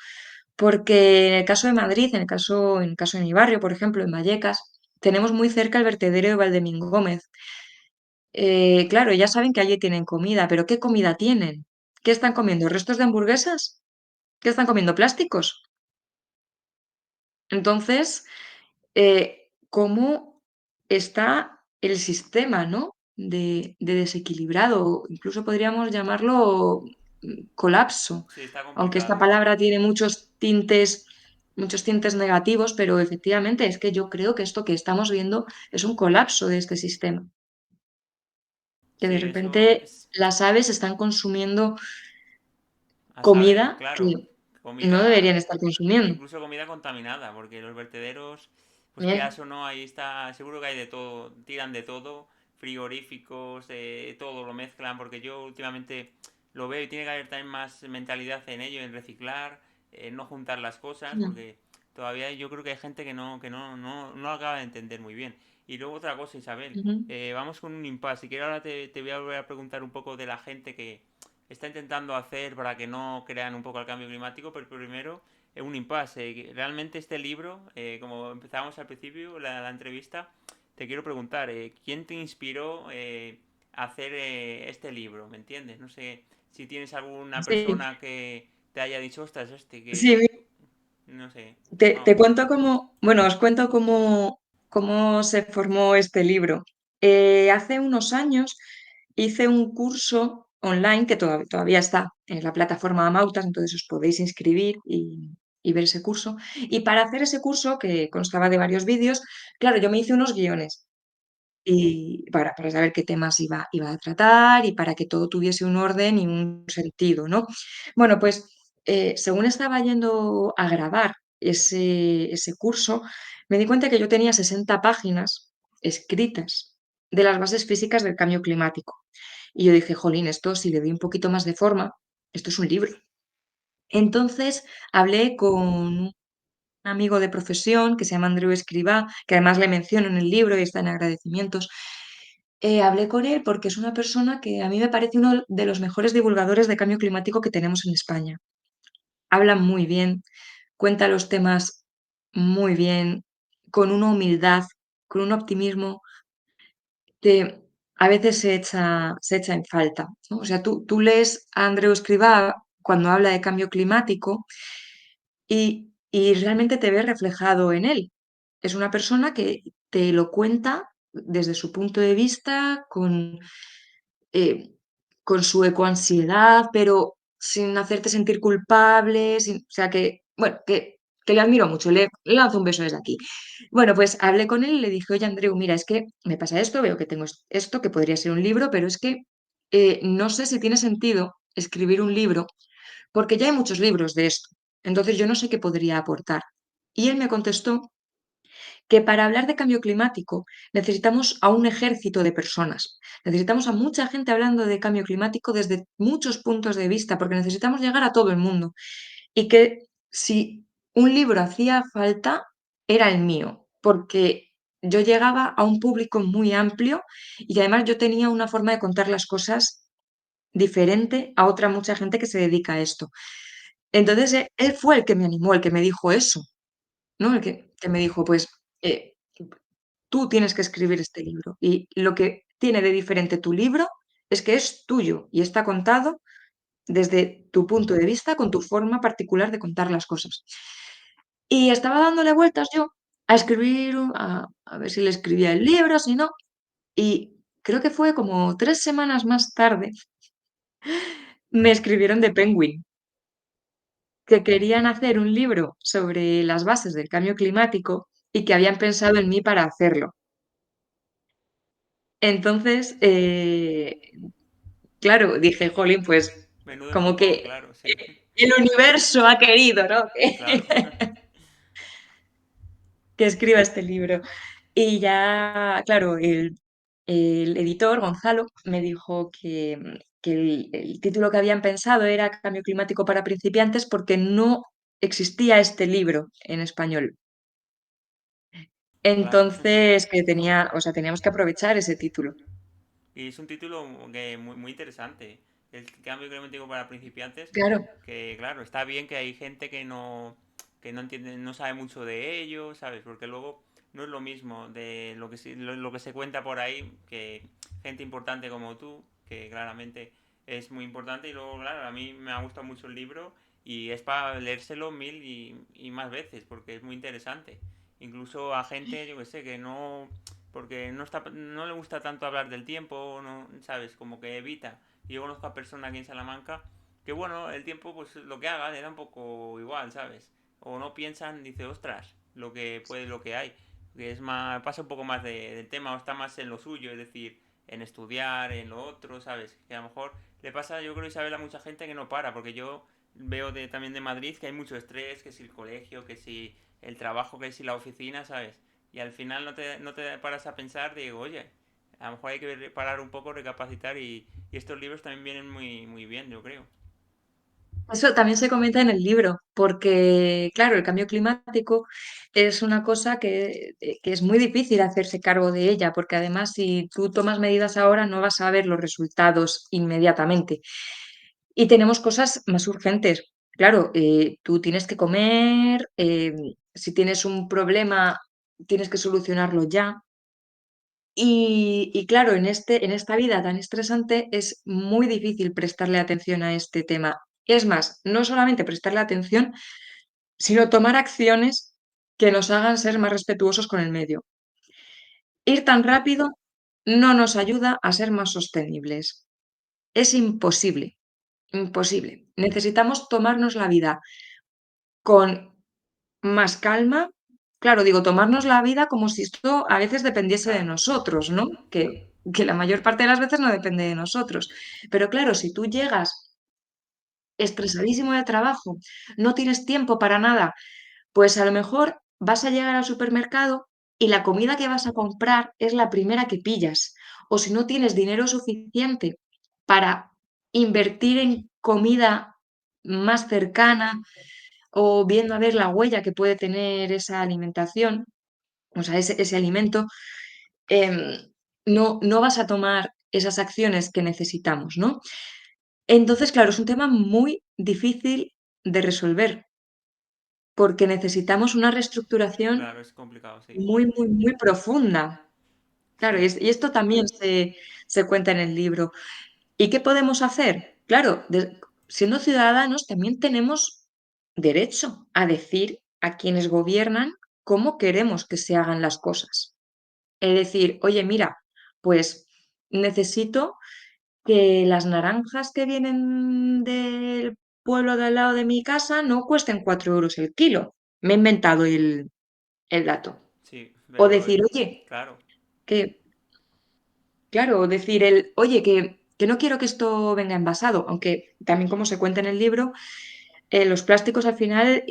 Porque en el caso de Madrid, en el caso de mi barrio, por ejemplo, en Vallecas, tenemos muy cerca el vertedero de Valdemín Gómez. Claro, ya saben que allí tienen comida, pero ¿qué comida tienen? ¿Qué están comiendo? ¿Restos de hamburguesas? ¿Qué están comiendo? ¿Plásticos? Entonces, ¿cómo está el sistema, ¿no? De desequilibrado, incluso podríamos llamarlo colapso, Sí, está aunque esta complicado. palabra tiene muchos tintes negativos, pero efectivamente es que yo creo que esto que estamos viendo es un colapso de este sistema, que de Sí, repente eso es las aves están consumiendo a saber, comida que claro, no comida, deberían estar consumiendo. incluso comida contaminada, porque los vertederos, pues ¿Eh? quieras o no, ahí está, seguro que hay de todo, tiran de todo, frigoríficos, todo lo mezclan, porque yo últimamente lo veo y tiene que haber también más mentalidad en ello, en reciclar, no juntar las cosas, Mm. porque todavía yo creo que hay gente que no acaba de entender muy bien. Y luego otra cosa, Isabel, Ujú. vamos con un impasse. Si quieres ahora te voy a volver a preguntar un poco de la gente que está intentando hacer para que no crean un poco el cambio climático, pero primero un impasse. Realmente este libro, como empezábamos al principio, la entrevista, te quiero preguntar, ¿quién te inspiró a hacer este libro? ¿Me entiendes? No sé si tienes alguna Sí, persona que te haya dicho, ostras, sí, no sé. te No, cuento cómo, bueno, os cuento cómo. cómo se formó este libro. Hace unos años hice un curso online que todavía está en la plataforma Amautas, entonces os podéis inscribir y ver ese curso. Y para hacer ese curso, que constaba de varios vídeos, claro, yo me hice unos guiones y para saber qué temas iba a tratar y para que todo tuviese un orden y un sentido, ¿no? Bueno, pues según estaba yendo a grabar ese curso, me di cuenta que yo tenía 60 páginas escritas de las bases físicas del cambio climático. Y yo dije, jolín, esto si le doy un poquito más de forma, esto es un libro. Entonces hablé con un amigo de profesión que se llama Andreu Escribá, que además le menciono en el libro y está en agradecimientos. Hablé con él porque es una persona que a mí me parece uno de los mejores divulgadores de cambio climático que tenemos en España. Habla muy bien, cuenta los temas muy bien, con una humildad, con un optimismo que a veces se echa en falta, ¿no? O sea, tú lees a Andreu Escrivá cuando habla de cambio climático y realmente te ves reflejado en él. Es una persona que te lo cuenta desde su punto de vista, eh, con su ecoansiedad, pero sin hacerte sentir culpable, o sea que, bueno, que le admiro mucho, le lanzo un beso desde aquí. Bueno, pues hablé con él y le dije, oye Andreu, mira, es que me pasa esto, veo que tengo esto, que podría ser un libro, pero es que no sé si tiene sentido escribir un libro, porque ya hay muchos libros de esto, entonces yo no sé qué podría aportar. Y él me contestó que para hablar de cambio climático necesitamos a un ejército de personas, necesitamos a mucha gente hablando de cambio climático desde muchos puntos de vista, porque necesitamos llegar a todo el mundo. Y que si un libro hacía falta, era el mío, porque yo llegaba a un público muy amplio y además yo tenía una forma de contar las cosas diferente a otra mucha gente que se dedica a esto. Entonces, él fue el que me animó, el que me dijo eso, ¿no? El que me dijo, pues, eh, tú tienes que escribir este libro. Y lo que tiene de diferente tu libro es que es tuyo y está contado desde tu punto de vista, con tu forma particular de contar las cosas. Y estaba dándole vueltas yo a escribir, a ver si le escribía el libro, si no. Y creo que fue como 3 semanas más tarde, me escribieron de Penguin, que querían hacer un libro sobre las bases del cambio climático y que habían pensado en mí para hacerlo. Entonces, claro, dije, jolín, pues Menudo como empujón, que claro, sí. el universo ha querido, ¿no? Claro. Que escriba este libro. Y ya, claro, el editor, Gonzalo, me dijo que el título que habían pensado era Cambio climático para principiantes porque no existía este libro en español. Claro. Entonces, o sea, teníamos que aprovechar ese título. Y es un título que muy interesante. El cambio climático para principiantes, Claro. que claro, está bien que hay gente que no entiende, no sabe mucho de ello, ¿sabes? Porque luego no es lo mismo de lo que se cuenta por ahí, que gente importante como tú, que claramente es muy importante. Y luego, claro, a mí me ha gustado mucho el libro y es para leérselo mil y más veces, porque es muy interesante. Incluso a gente, yo que sé, que no porque no le gusta tanto hablar del tiempo, no, ¿sabes? Como que evita. Y yo conozco a personas aquí en Salamanca que, bueno, el tiempo, pues lo que haga le da un poco igual, ¿sabes? O no piensan, dice, ostras, lo que hay. Que es más, pasa un poco más del tema o está más en lo suyo, es decir, en estudiar, en lo otro, ¿sabes? Que a lo mejor le pasa, yo creo, Isabel, a mucha gente que no para, porque yo veo también de Madrid que hay mucho estrés, que si el colegio, que si el trabajo, que si la oficina, ¿sabes? Y al final no te paras a pensar, digo, oye, a lo mejor hay que parar un poco, recapacitar y estos libros también vienen muy bien, yo creo. Eso también se comenta en el libro, porque, claro, el cambio climático es una cosa que es muy difícil hacerse cargo de ella, porque además si tú tomas medidas ahora no vas a ver los resultados inmediatamente. Y tenemos cosas más urgentes. Claro, tú tienes que comer, si tienes un problema, tienes que solucionarlo ya. Y claro, en esta vida tan estresante es muy difícil prestarle atención a este tema. Es más, no solamente prestarle atención, sino tomar acciones que nos hagan ser más respetuosos con el medio. Ir tan rápido no nos ayuda a ser más sostenibles. Es imposible, imposible. Necesitamos tomarnos la vida con más calma. Claro, digo, tomarnos la vida como si esto a veces dependiese de Claro. nosotros, ¿no? Que la mayor parte de las veces no depende de nosotros. Pero claro, si tú llegas estresadísimo de trabajo, no tienes tiempo para nada, pues a lo mejor vas a llegar al supermercado y la comida que vas a comprar es la primera que pillas. O si no tienes dinero suficiente para invertir en comida más cercana o viendo a ver la huella que puede tener esa alimentación, o sea, ese alimento, em, no vas a tomar esas acciones que necesitamos, ¿no? Entonces, claro, es un tema muy difícil de resolver porque necesitamos una reestructuración Claro, es complicado, sí. muy, muy, muy profunda. Claro, Sí, y esto también se cuenta en el libro. ¿Y qué podemos hacer? Claro, siendo ciudadanos también tenemos derecho a decir a quienes gobiernan cómo queremos que se hagan las cosas. Es decir, oye, mira, pues necesito que las naranjas que vienen del pueblo de al lado de mi casa no cuesten 4 euros el kilo. Me he inventado el dato. sí, O pero decir, oye, claro, que, claro, o decir oye, que no quiero que esto venga envasado, aunque también como se cuenta en el libro, los plásticos al final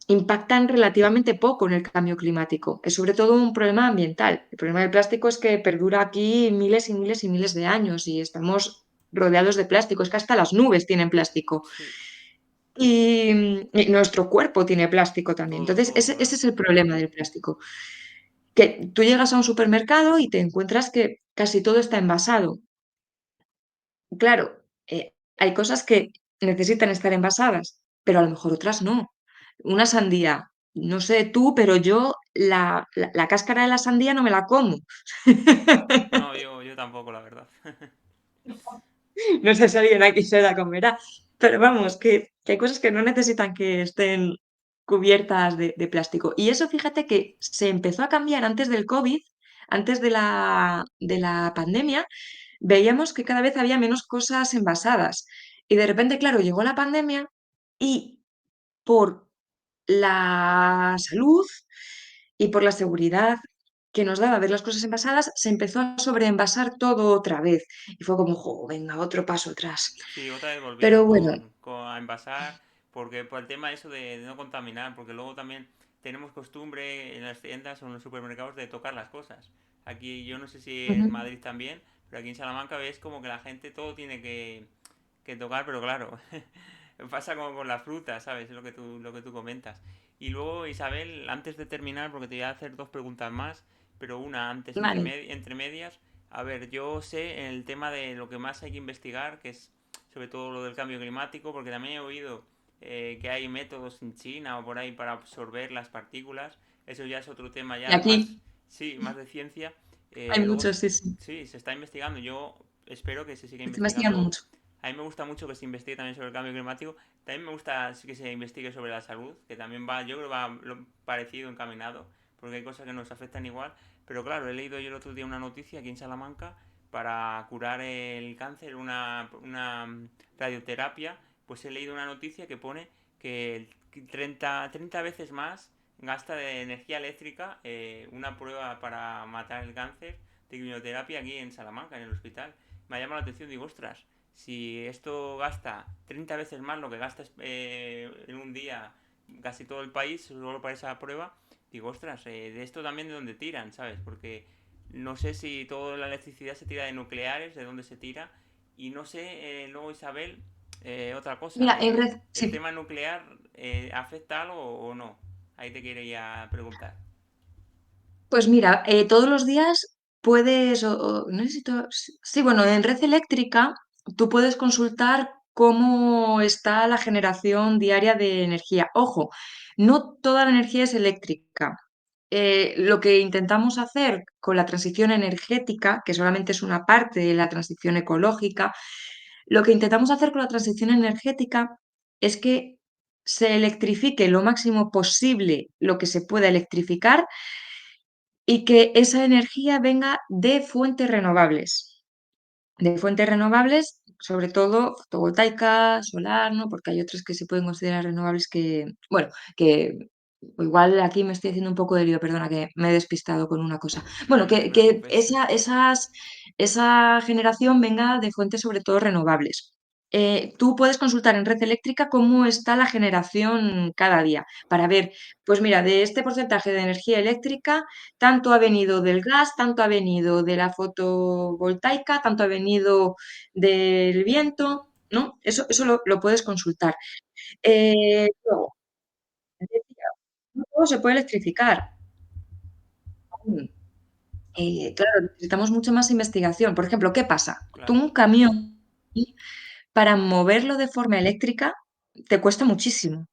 impactan relativamente poco en el cambio climático. Es sobre todo un problema ambiental. El problema del plástico es que perdura aquí miles y miles y miles de años y estamos rodeados de plástico. Es que hasta las nubes tienen plástico. sí, Y nuestro cuerpo tiene plástico también. todo, Entonces, todo, ese claro. es el problema del plástico. Que tú llegas a un supermercado y te encuentras que casi todo está envasado. Claro, hay cosas que necesitan estar envasadas, pero a lo mejor otras no. Una sandía, no sé tú, pero yo la cáscara de la sandía no me la como. No, yo tampoco, la verdad. No sé si alguien aquí se la comerá, pero vamos, que hay cosas que no necesitan que estén cubiertas de plástico. Y eso, fíjate que se empezó a cambiar antes del COVID, antes de la pandemia, veíamos que cada vez había menos cosas envasadas. Y de repente, claro, llegó la pandemia y por la salud y por la seguridad que nos daba ver las cosas envasadas, se empezó a sobreenvasar todo otra vez. Y fue como, jo, venga, otro paso atrás. Sí, otra vez volvieron Pero bueno, a envasar, porque por el tema eso de no contaminar, porque luego también tenemos costumbre en las tiendas o en los supermercados de tocar las cosas. Aquí yo no sé si en ujú, Madrid también, pero aquí en Salamanca ves como que la gente todo tiene que tocar, pero claro, pasa como con la fruta, ¿sabes? Es lo que tú comentas. Y luego, Isabel, antes de terminar, porque te voy a hacer dos preguntas más, pero una antes, vale. entre medias, a ver, yo sé en el tema de lo que más hay que investigar, que es sobre todo lo del cambio climático, porque también he oído que hay métodos en China o por ahí para absorber las partículas. Eso ya es otro tema Y ya más, aquí sí, más de ciencia. hay Luego, muchos, sí, sí. sí, se está investigando. Yo espero que se siga Se investigan investigando. mucho. A mí me gusta mucho que se investigue también sobre el cambio climático. También me gusta que se investigue sobre la salud, que también va, yo creo que va parecido, encaminado, porque hay cosas que nos afectan igual. Pero claro, he leído yo el otro día una noticia aquí en Salamanca para curar el cáncer, una radioterapia. Pues he leído una noticia que pone que 30 veces más gasta de energía eléctrica una prueba para matar el cáncer de quimioterapia aquí en Salamanca, en el hospital. Me ha llamado la atención, digo, ostras, si esto gasta 30 veces más lo que gastas en un día casi todo el país solo para esa prueba, digo, ostras, de esto también de dónde tiran, ¿sabes? Porque no sé si toda la electricidad se tira de nucleares, de dónde se tira, y no sé, luego Isabel, otra cosa, Mira, en red, ¿el sí. tema nuclear afecta algo o no? Ahí te quería preguntar. Pues mira, todos los días puedes, no sé si sí, bueno, en red eléctrica tú puedes consultar cómo está la generación diaria de energía. Ojo, no toda la energía es eléctrica. Lo que intentamos hacer con la transición energética, que solamente es una parte de la transición ecológica, lo que intentamos hacer con la transición energética es que se electrifique lo máximo posible lo que se pueda electrificar y que esa energía venga de fuentes renovables, sobre todo fotovoltaica, solar, ¿no? Porque hay otras que se pueden considerar renovables que, bueno, que igual aquí me estoy haciendo un poco de lío, perdona, que me he despistado con una cosa. No, Bueno, no te que preocupes. esa generación venga de fuentes sobre todo renovables. Tú puedes consultar en Red Eléctrica cómo está la generación cada día para ver, pues mira, de este porcentaje de energía eléctrica, tanto ha venido del gas, tanto ha venido de la fotovoltaica, tanto ha venido del viento, ¿no? Eso lo puedes consultar. Luego, decía, no todo se puede electrificar aún. Claro, necesitamos mucha más investigación. Por ejemplo, ¿qué pasa? Tú Claro, un camión, para moverlo de forma eléctrica, te cuesta muchísimo.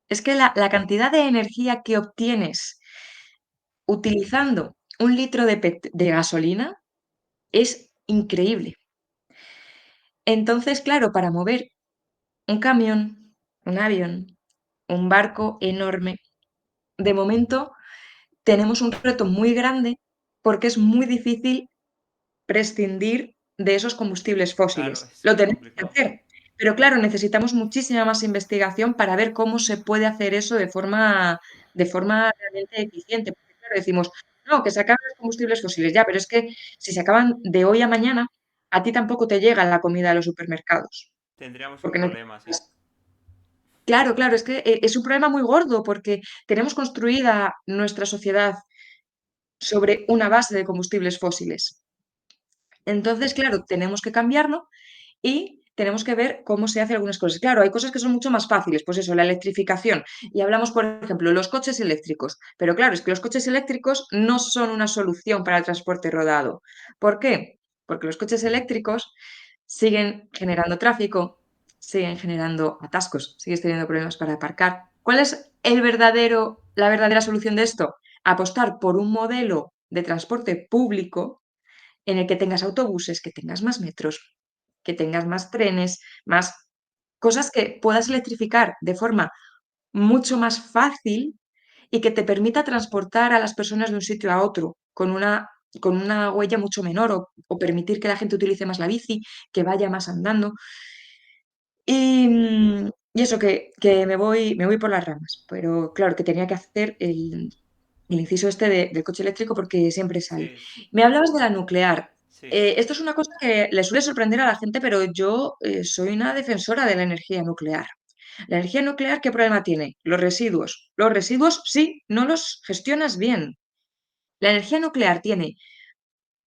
Es que la cantidad de energía que obtienes utilizando 1 litro de gasolina es increíble. Entonces, claro, para mover un camión, un avión, un barco enorme, de momento tenemos un reto muy grande porque es muy difícil prescindir de esos combustibles claro, fósiles. es Lo muy tenemos que complicado. hacer, pero claro, necesitamos muchísima más investigación para ver cómo se puede hacer eso de forma realmente eficiente. Porque claro, decimos, no, que se acaban los combustibles fósiles, ya, pero es que si se acaban de hoy a mañana, a ti tampoco te llega la comida a los supermercados. Tendríamos un Porque problema, sí. necesitas. Claro, claro, es que es un problema muy gordo porque tenemos construida nuestra sociedad sobre una base de combustibles fósiles. Entonces, claro, tenemos que cambiarlo y tenemos que ver cómo se hacen algunas cosas. Claro, hay cosas que son mucho más fáciles, pues eso, la electrificación. Y hablamos, por ejemplo, los coches eléctricos. Pero claro, es que los coches eléctricos no son una solución para el transporte rodado. ¿Por qué? Porque los coches eléctricos siguen generando tráfico, siguen generando atascos, sigues teniendo problemas para aparcar. ¿Cuál es la verdadera solución de esto? Apostar por un modelo de transporte público en el que tengas autobuses, que tengas más metros, que tengas más trenes, más cosas que puedas electrificar de forma mucho más fácil y que te permita transportar a las personas de un sitio a otro con una huella mucho menor o permitir que la gente utilice más la bici, que vaya más andando. Y eso que me voy por las ramas, pero claro, que tenía que hacer el inciso este del coche eléctrico porque siempre sale. Sí, Me hablabas de la nuclear. sí, Esto es una cosa que le suele sorprender a la gente, pero yo soy una defensora de la energía nuclear. La energía nuclear, ¿qué problema tiene? Los residuos. Los residuos, sí, no los gestionas bien. La energía nuclear tiene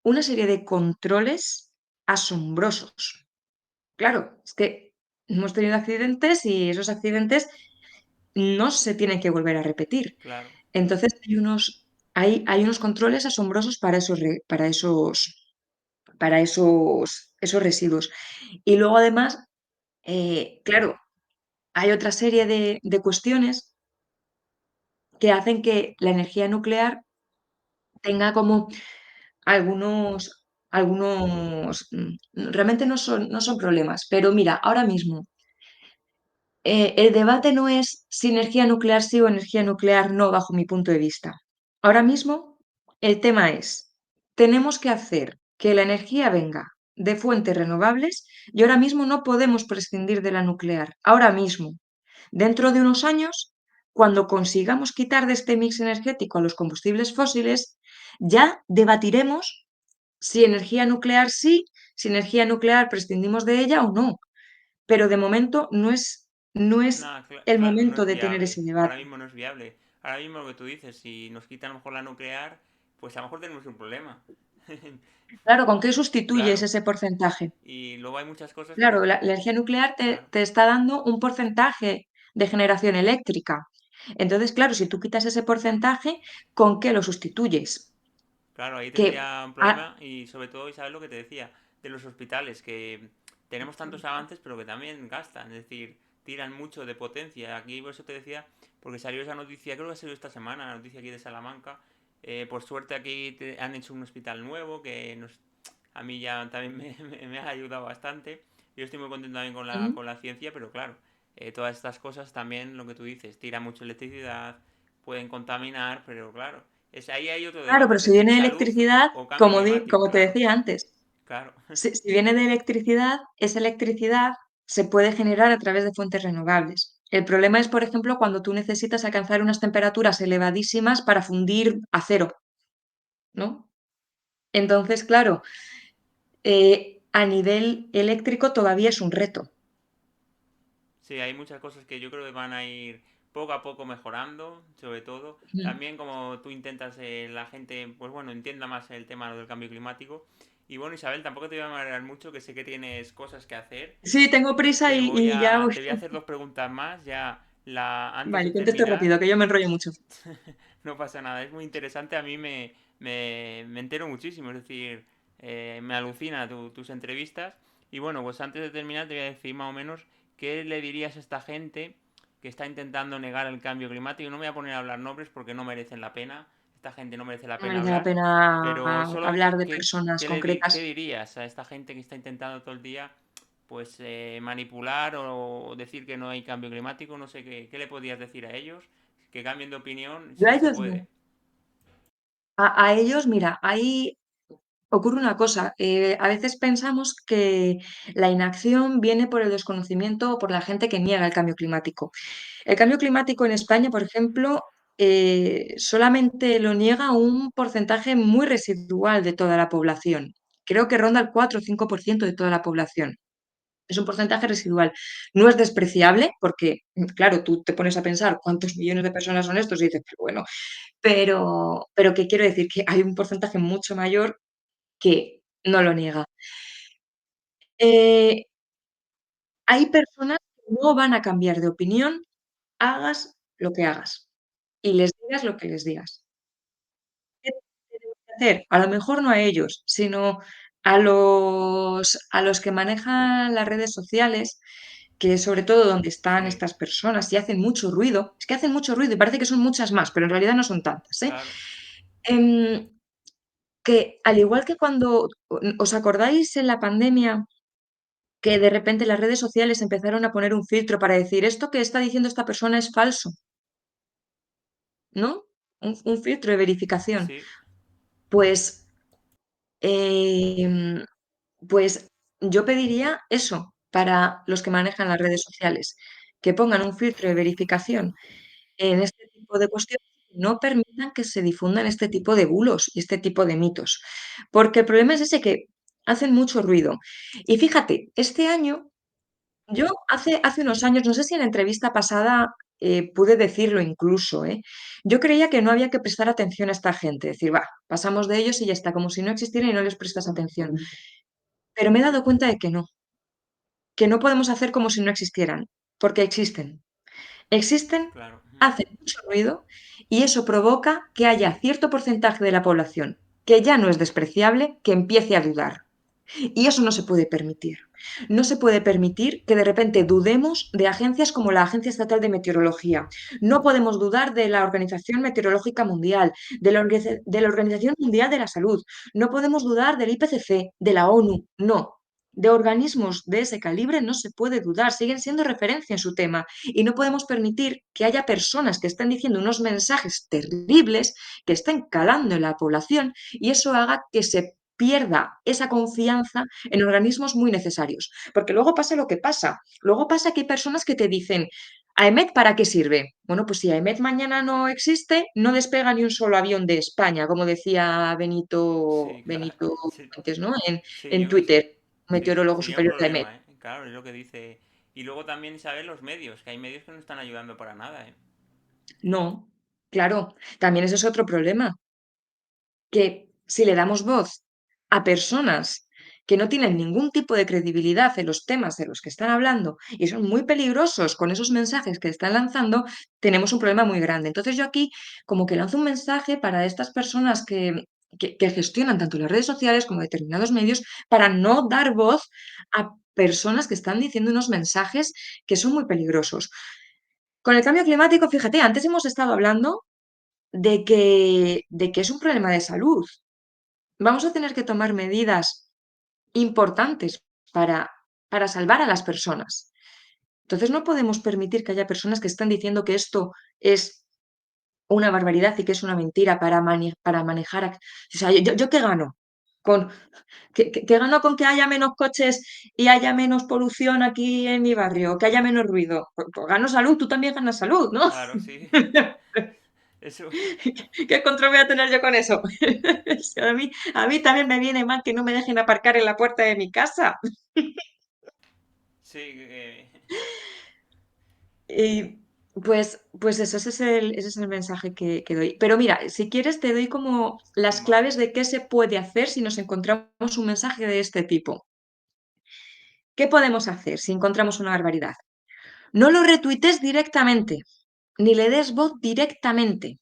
una serie de controles asombrosos. Claro, es que hemos tenido accidentes y esos accidentes no se tienen que volver a repetir. claro. Entonces hay unos controles asombrosos para esos residuos. Y luego además, claro, hay otra serie de cuestiones que hacen que la energía nuclear tenga como realmente no son problemas, pero mira, ahora mismo el debate no es si energía nuclear sí o energía nuclear no, bajo mi punto de vista. Ahora mismo el tema es, tenemos que hacer que la energía venga de fuentes renovables y ahora mismo no podemos prescindir de la nuclear. Ahora mismo, dentro de unos años, cuando consigamos quitar de este mix energético a los combustibles fósiles, ya debatiremos si energía nuclear sí, si energía nuclear prescindimos de ella o no. Pero de momento no es Nada, el claro, no momento es de tener viable. ese Ahora debate. mismo no es viable. Ahora mismo lo que tú dices, si nos quitan a lo mejor la nuclear, pues a lo mejor tenemos un problema. Claro, ¿con qué sustituyes Claro. ese porcentaje? Y luego hay muchas cosas, por Claro, la ejemplo. energía nuclear te, Claro. te está dando un porcentaje de generación eléctrica. Entonces, claro, si tú quitas ese porcentaje, ¿con qué lo sustituyes? Claro, ahí Que, tendría un ah, problema y sobre todo, Isabel, lo que te decía, de los hospitales, que tenemos tantos avances pero que también gastan, es decir, tiran mucho de potencia. Aquí por eso te decía, porque salió esa noticia, creo que salió esta semana, la noticia aquí de Salamanca. Por suerte aquí han hecho un hospital nuevo a mí ya también me ha ayudado bastante. Yo estoy muy contento también con la, ujú. con la ciencia, pero claro, todas estas cosas también, lo que tú dices, tira mucha electricidad, pueden contaminar, pero claro. Ahí hay otro Claro, debate, pero es si decir, viene de salud electricidad, o cambio como climático, te claro, decía antes, claro, si viene de electricidad, esa electricidad se puede generar a través de fuentes renovables. El problema es, por ejemplo, cuando tú necesitas alcanzar unas temperaturas elevadísimas para fundir acero, ¿no? Entonces, claro, a nivel eléctrico todavía es un reto. sí, hay muchas cosas que yo creo que van a ir poco a poco mejorando, sobre todo. Mm. También como tú intentas la gente, pues bueno, entienda más el tema del cambio climático. Y bueno, Isabel, tampoco te voy a marear mucho, que sé que tienes cosas que hacer. Sí, tengo prisa y ya voy. Te voy a hacer dos preguntas más, ya antes de Vale, contesto terminar. rápido, que yo me enrollo mucho. No pasa nada, es muy interesante, a mí me entero muchísimo, es decir, me alucina tus entrevistas. Y bueno, pues antes de terminar te voy a decir más o menos qué le dirías a esta gente que está intentando negar el cambio climático. No me voy a poner a hablar nombres porque no merecen la pena, esta gente no merece la No pena merece la hablar, pero pena solo hablar de personas qué concretas. dirías a esta gente que está intentando todo el día pues manipular o decir que no hay cambio climático, no sé qué le podrías decir a ellos, que cambien de opinión Yo a si se ellos puede. no. A ellos, mira, ahí ocurre una cosa. A veces pensamos que la inacción viene por el desconocimiento o por la gente que niega el cambio climático. El cambio climático en España, por ejemplo, solamente lo niega un porcentaje muy residual de toda la población. Creo que ronda el 4 o 5% de toda la población. Es un porcentaje residual. No es despreciable porque, claro, tú te pones a pensar cuántos millones de personas son estos y dices, pero bueno, pero ¿qué quiero decir? Que hay un porcentaje mucho mayor que no lo niega. Eh, Hay personas que no van a cambiar de opinión, hagas lo que hagas y les digas lo que les digas. ¿Qué tenemos que hacer? A lo mejor no a ellos, sino a los que manejan las redes sociales, que es sobre todo donde están Sí, estas personas y hacen mucho ruido. Es que hacen mucho ruido y parece que son muchas más, pero en realidad no son tantas, ¿eh? claro. Em, que al igual que cuando, ¿os acordáis en la pandemia que de repente las redes sociales empezaron a poner un filtro para decir esto que está diciendo esta persona es falso, ¿no? Un filtro de verificación. Sí, Pues, em, pues yo pediría eso para los que manejan las redes sociales, que pongan un filtro de verificación en este tipo de cuestiones y no permitan que se difundan este tipo de bulos y este tipo de mitos. Porque el problema es ese que hacen mucho ruido. Y fíjate, este año yo hace unos años, no sé si en la entrevista pasada pude decirlo incluso, ¿eh? Yo creía que no había que prestar atención a esta gente, decir, va, pasamos de ellos y ya está, como si no existieran y no les prestas atención. Pero me he dado cuenta de que no podemos hacer como si no existieran, porque existen. Existen, claro. hacen mucho ruido y eso provoca que haya cierto porcentaje de la población que ya no es despreciable, que empiece a dudar. Y eso no se puede permitir. No se puede permitir que de repente dudemos de agencias como la Agencia Estatal de Meteorología. No podemos dudar de la Organización Meteorológica Mundial, de la Organización Mundial de la Salud. No podemos dudar del IPCC, de la ONU. No. De organismos de ese calibre no se puede dudar, siguen siendo referencia en su tema y no podemos permitir que haya personas que estén diciendo unos mensajes terribles que estén calando en la población y eso haga que se pierda esa confianza en organismos muy necesarios. Porque luego pasa lo que pasa. Luego pasa que hay personas que te dicen, ¿AEMET para qué sirve? Bueno, pues si AEMET mañana no existe, no despega ni un solo avión de España, como decía Sí, claro. Benito Sí, antes, ¿no? En sería, Twitter, sí, meteorólogo sería un superior de AEMET. problema, ¿eh? Claro, es lo que dice. Y luego también saber los medios, que hay medios que no están ayudando para nada, ¿eh? No, claro, también ese es otro problema. Que si le damos voz a personas que no tienen ningún tipo de credibilidad en los temas de los que están hablando y son muy peligrosos con esos mensajes que están lanzando, tenemos un problema muy grande. Entonces yo aquí como que lanzo un mensaje para estas personas que gestionan tanto las redes sociales como determinados medios para no dar voz a personas que están diciendo unos mensajes que son muy peligrosos. Con el cambio climático, fíjate, antes hemos estado hablando de que es un problema de salud. Vamos a tener que tomar medidas importantes para, para salvar a las personas. Entonces no podemos permitir que haya personas que están diciendo que esto es una barbaridad y que es una mentira para manejar. O sea, ¿yo qué gano? Con, ¿qué gano con que haya menos coches y haya menos polución aquí en mi barrio? Que haya menos ruido. Pues gano salud, tú también ganas salud, ¿no? Claro, sí. Eso, ¿Qué control voy a tener yo con eso? Si a mí también me viene mal que no me dejen aparcar en la puerta de mi casa. sí, Y pues eso, ese es el mensaje que doy. Pero mira, si quieres te doy como las vale. claves de qué se puede hacer si nos encontramos un mensaje de este tipo. ¿Qué podemos hacer si encontramos una barbaridad? No lo retuites directamente, ni le des voz directamente,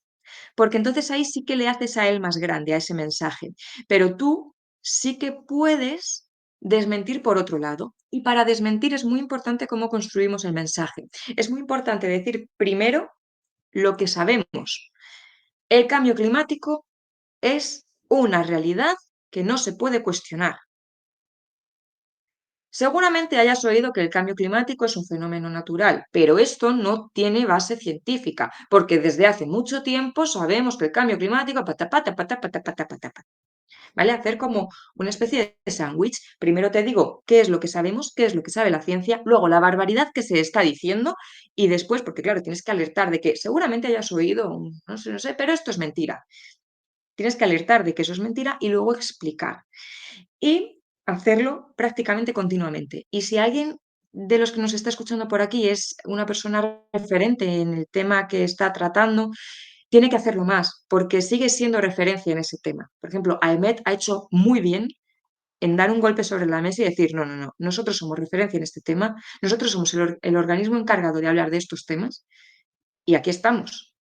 porque entonces ahí sí que le haces a él más grande, a ese mensaje. Pero tú sí que puedes desmentir por otro lado. Y para desmentir es muy importante cómo construimos el mensaje. Es muy importante decir primero lo que sabemos. El cambio climático es una realidad que no se puede cuestionar. Seguramente hayas oído que el cambio climático es un fenómeno natural, pero esto no tiene base científica, porque desde hace mucho tiempo sabemos que el cambio climático, pata, pata, pata, pata, pata, pata, pata. ¿Vale? Hacer como una especie de sándwich. Primero te digo qué es lo que sabemos, qué es lo que sabe la ciencia, luego la barbaridad que se está diciendo y después, porque claro, tienes que alertar de que seguramente hayas oído, no sé, pero esto es mentira. Tienes que alertar de que eso es mentira y luego explicar y hacerlo prácticamente continuamente. Y si alguien de los que nos está escuchando por aquí es una persona referente en el tema que está tratando, tiene que hacerlo más, porque sigue siendo referencia en ese tema. Por ejemplo, AEMET ha hecho muy bien en dar un golpe sobre la mesa y decir, no, no, no, nosotros somos referencia en este tema, nosotros somos el organismo encargado de hablar de estos temas y aquí estamos.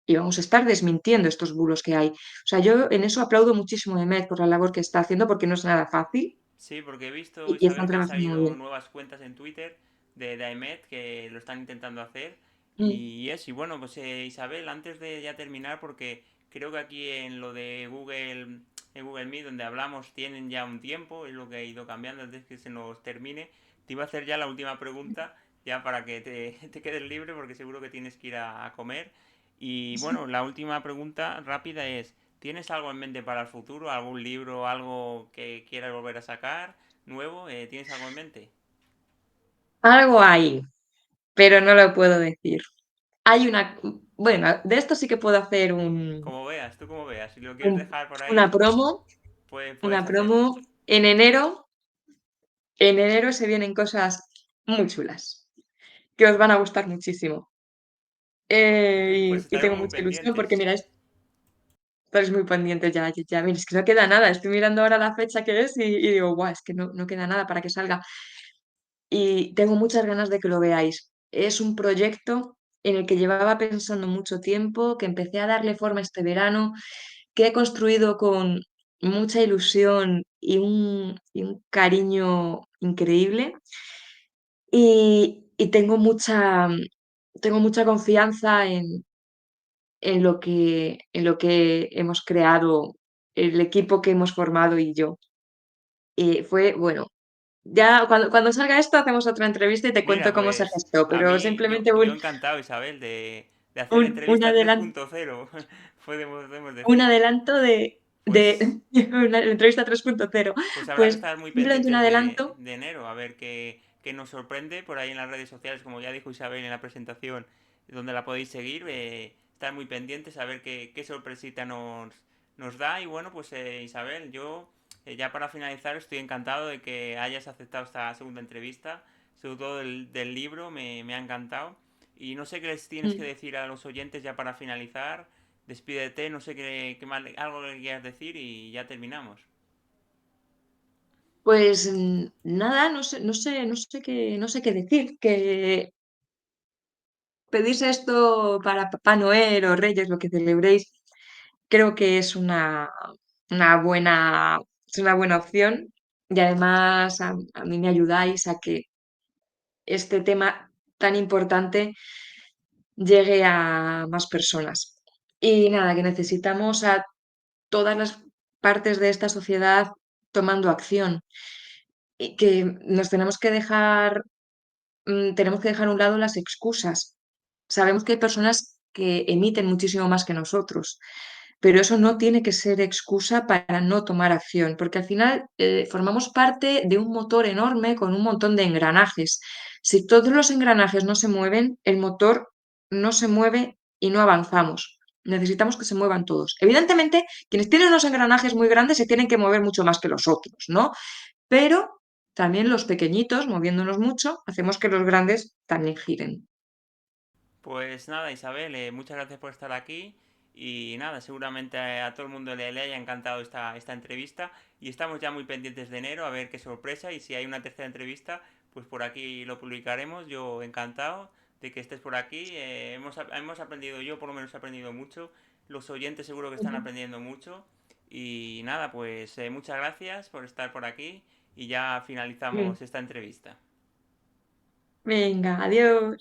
Y vamos a estar desmintiendo estos bulos que hay. O sea, yo en eso aplaudo muchísimo a EMET por la labor que está haciendo porque no es nada fácil Sí, porque he visto, y están Isabel, que han trabajando muy salido bien. nuevas cuentas en Twitter de Daimet que lo están intentando hacer. Mm. Y eso, y bueno, pues Isabel, antes de ya terminar, porque creo que aquí en lo de Google, en Google Meet, donde hablamos, tienen ya un tiempo, es lo que ha ido cambiando antes que se nos termine. Te iba a hacer ya la última pregunta, ya para que te quedes libre, porque seguro que tienes que ir a comer. Y bueno, la última pregunta rápida es, ¿tienes algo en mente para el futuro? ¿Algún libro, algo que quieras volver a sacar nuevo? ¿Tienes algo en mente? Algo hay, pero no lo puedo decir. Hay una, bueno, de esto sí que puedo hacer Como veas, tú como veas. Si lo quieres un- dejar por una ahí, promo, pues una puedes hacerlo. promo. En enero, en enero se vienen cosas muy chulas que os van a gustar muchísimo. Pues Y estaremos tengo muy mucha ilusión porque pendientes. mira, estáis muy pendientes ya. Mira, es que no queda nada. Estoy mirando ahora la fecha que es y digo, guau, es que no queda nada para que salga. Y tengo muchas ganas de que lo veáis. Es un proyecto en el que llevaba pensando mucho tiempo, que empecé a darle forma este verano, que he construido con mucha ilusión y un cariño increíble. Y tengo mucha confianza en lo que hemos creado, el equipo que hemos formado y yo. Y fue, bueno, ya cuando salga esto hacemos otra entrevista y te Mira, cuento cómo se pues gestó, a pero mí, yo, simplemente yo un, encantado, Isabel, de hacer la un, un entrevista adelan- 3.0, podemos un decir. adelanto Pues, de una entrevista 3.0. pues habrá que Pues estar muy simplemente un pendientes adelanto. de enero, a ver qué nos sorprende por ahí en las redes sociales, como ya dijo Isabel en la presentación, donde la podéis seguir. Estar muy pendientes a ver qué sorpresita nos da. Y bueno, pues Isabel, yo ya para finalizar estoy encantado de que hayas aceptado esta segunda entrevista, sobre todo del libro, me ha encantado. Y no sé qué les tienes que mm, decir a los oyentes ya para finalizar. Despídete, no sé qué más, algo que quieras decir y ya terminamos. Pues nada, no sé qué decir, que pedís esto para Papá Noel o Reyes, lo que celebréis, creo que una buena, es una buena opción y además a mí me ayudáis a que este tema tan importante llegue a más personas. Y nada, que necesitamos a todas las partes de esta sociedad tomando acción y que nos tenemos que dejar a un lado las excusas. Sabemos que hay personas que emiten muchísimo más que nosotros. Pero eso no tiene que ser excusa para no tomar acción, porque al final formamos parte de un motor enorme con un montón de engranajes. Si todos los engranajes no se mueven, el motor no se mueve y no avanzamos. Necesitamos que se muevan todos. Evidentemente, quienes tienen unos engranajes muy grandes se tienen que mover mucho más que los otros, ¿no? Pero también los pequeñitos, moviéndonos mucho, hacemos que los grandes también giren. Pues nada, Isabel, muchas gracias por estar aquí y nada, seguramente a todo el mundo le haya encantado esta entrevista y estamos ya muy pendientes de enero a ver qué sorpresa y si hay una tercera entrevista, pues por aquí lo publicaremos. Yo encantado de que estés por aquí. Hemos aprendido, yo por lo menos he aprendido mucho, los oyentes seguro que están aprendiendo mucho y nada, pues muchas gracias por estar por aquí y ya Bien. finalizamos esta entrevista. Venga, adiós.